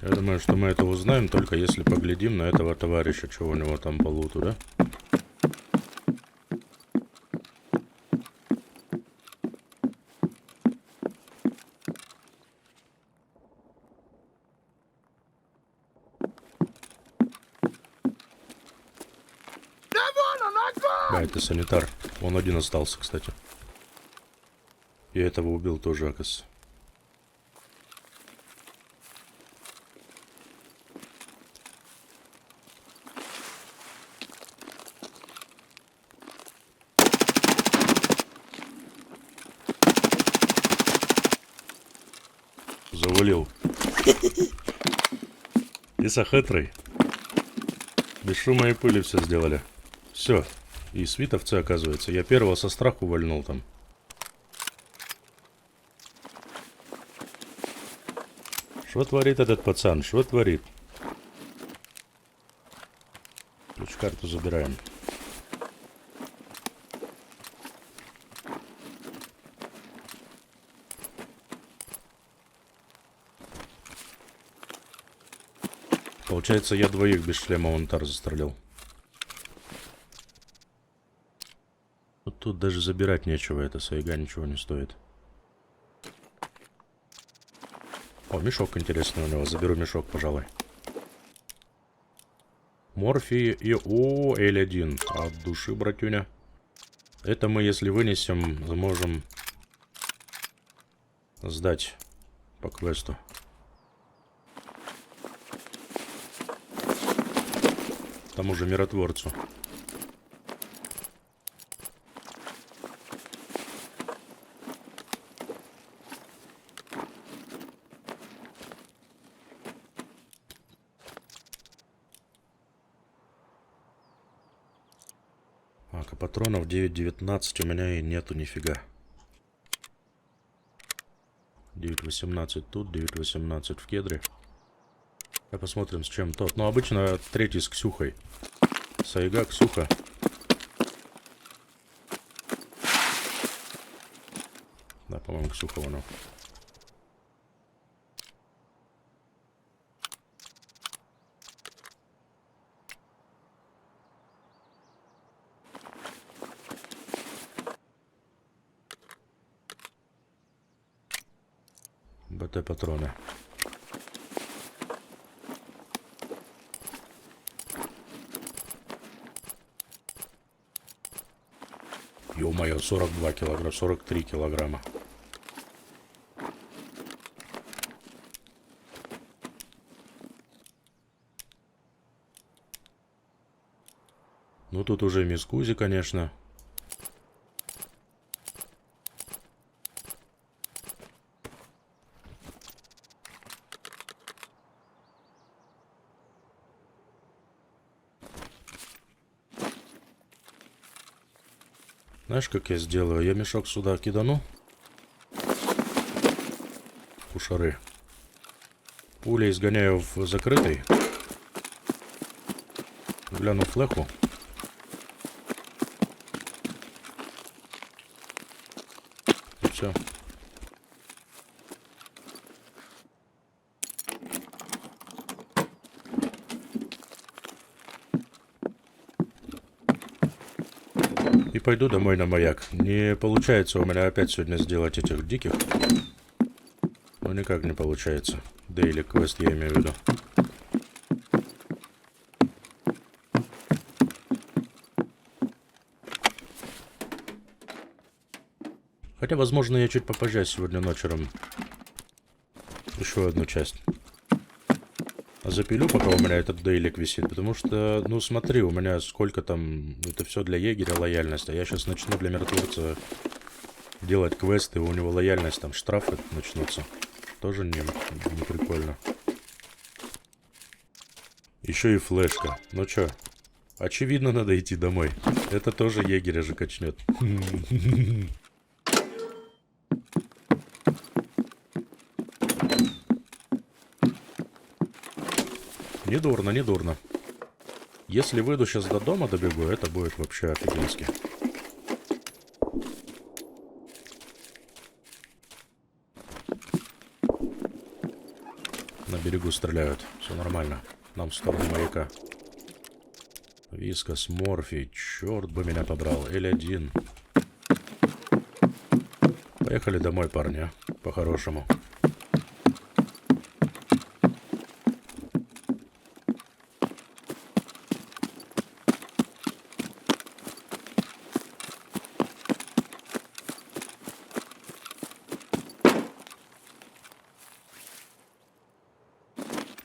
Я думаю, что мы это узнаем только если поглядим на этого товарища, что у него там по луту, да? Да, это санитар. Он один остался, кстати. И этого убил тоже, оказывается. Завалил. Иса хитрый. Без шума и пыли все сделали. Все. И свитовцы, оказывается. Я первого со страху вальнул там. Что творит этот пацан? Что творит? Ключ-карту забираем. Получается, я двоих без шлема унтар застрелил. Вот тут даже забирать нечего, эта сайга ничего не стоит. О, мешок интересный у него, заберу мешок, пожалуй. Морфий и... О, L1. От души, братюня. Это мы, если вынесем, можем сдать по квесту. Тому же миротворцу. А патронов 9.19 у меня и нету нифига. 9.18 тут, 9.18 в кедре. Посмотрим, с чем тот. Ну, обычно третий с Ксюхой. Сайга, Ксюха. Да, по-моему, Ксюха вон. БТ-патроны. Ё-моё, 42 килограмма, 43 килограмма. Ну, тут уже мискузи, конечно. Знаешь, как я сделаю? Я мешок сюда кидану. Кушары. Пули изгоняю в закрытый. Гляну флеху. И все. пойду домой на маяк. Не получается у меня опять сегодня сделать этих диких. Ну, никак не получается. Дейли квест я имею в виду. Хотя, возможно, я чуть попозже сегодня ночером еще одну часть запилю, пока у меня этот дейлик висит. Потому что, ну смотри, у меня сколько там... Это все для егеря лояльность. А я сейчас начну для миротворца делать квесты. У него лояльность, там штрафы начнутся. Тоже не прикольно. Еще и флешка. Ну чё? Очевидно, надо идти домой. Это тоже егеря же качнет. Недурно, недурно. Если выйду сейчас до дома, добегу, это будет вообще офигенски. На берегу стреляют. Все нормально. Нам в сторону маяка. Вискас, Морфий. Черт бы меня побрал. L1. Поехали домой, парни. По-хорошему.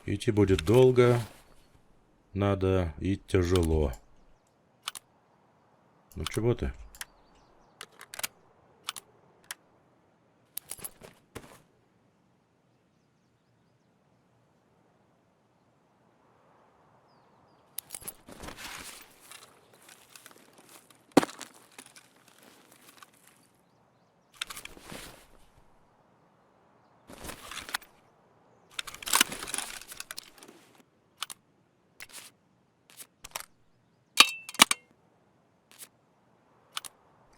Идти будет долго, надо и тяжело. Ну чего ты?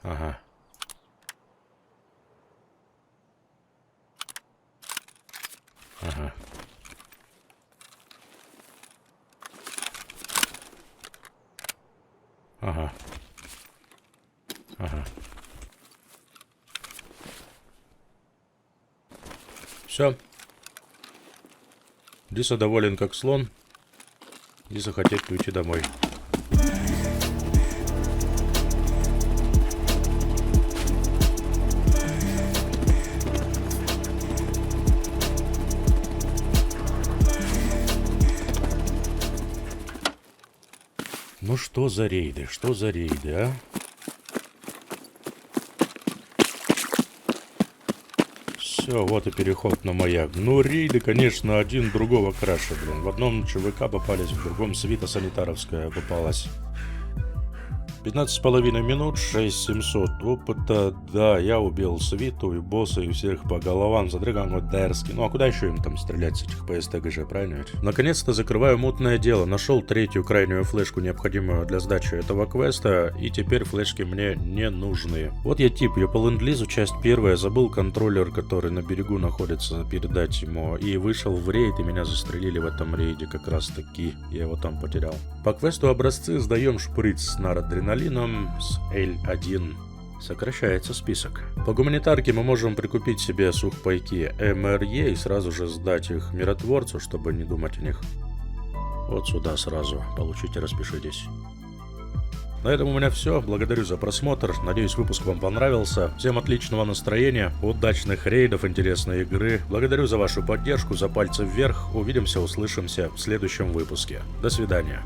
Ага. Ага. Ага. Ага. Все. Диса доволен как слон. Диса хотеть уйти домой. Ну что за рейды? Что за рейды, а? Все, вот и переход на маяк. Ну, рейды, конечно, один другого краше, блин. В одном ЧВК попались, в другом свита санитаровская попалась. 15,5 минут, 6700 опыта. Да, я убил свиту и босса и всех по головам. Смотри, как вот дерзкий. Ну а куда еще им там стрелять с этих ПСТГЖ, правильно ведь? Наконец-то закрываю мутное дело. Нашел третью крайнюю флешку, необходимую для сдачи этого квеста. И теперь флешки мне не нужны. Вот я тип, я по ленд-лизу, часть первая. Забыл контроллер, который на берегу находится, передать ему. И вышел в рейд, и меня застрелили в этом рейде как раз таки. Я его там потерял. По квесту образцы сдаем шприц с норадреналином с L1. Сокращается список. По гуманитарке мы можем прикупить себе сухпайки МРЕ и сразу же сдать их миротворцу, чтобы не думать о них. Вот сюда сразу. Получите, распишитесь. На этом у меня все. Благодарю за просмотр. Надеюсь, выпуск вам понравился. Всем отличного настроения, удачных рейдов, интересной игры. Благодарю за вашу поддержку, за пальцы вверх. Увидимся, услышимся в следующем выпуске. До свидания.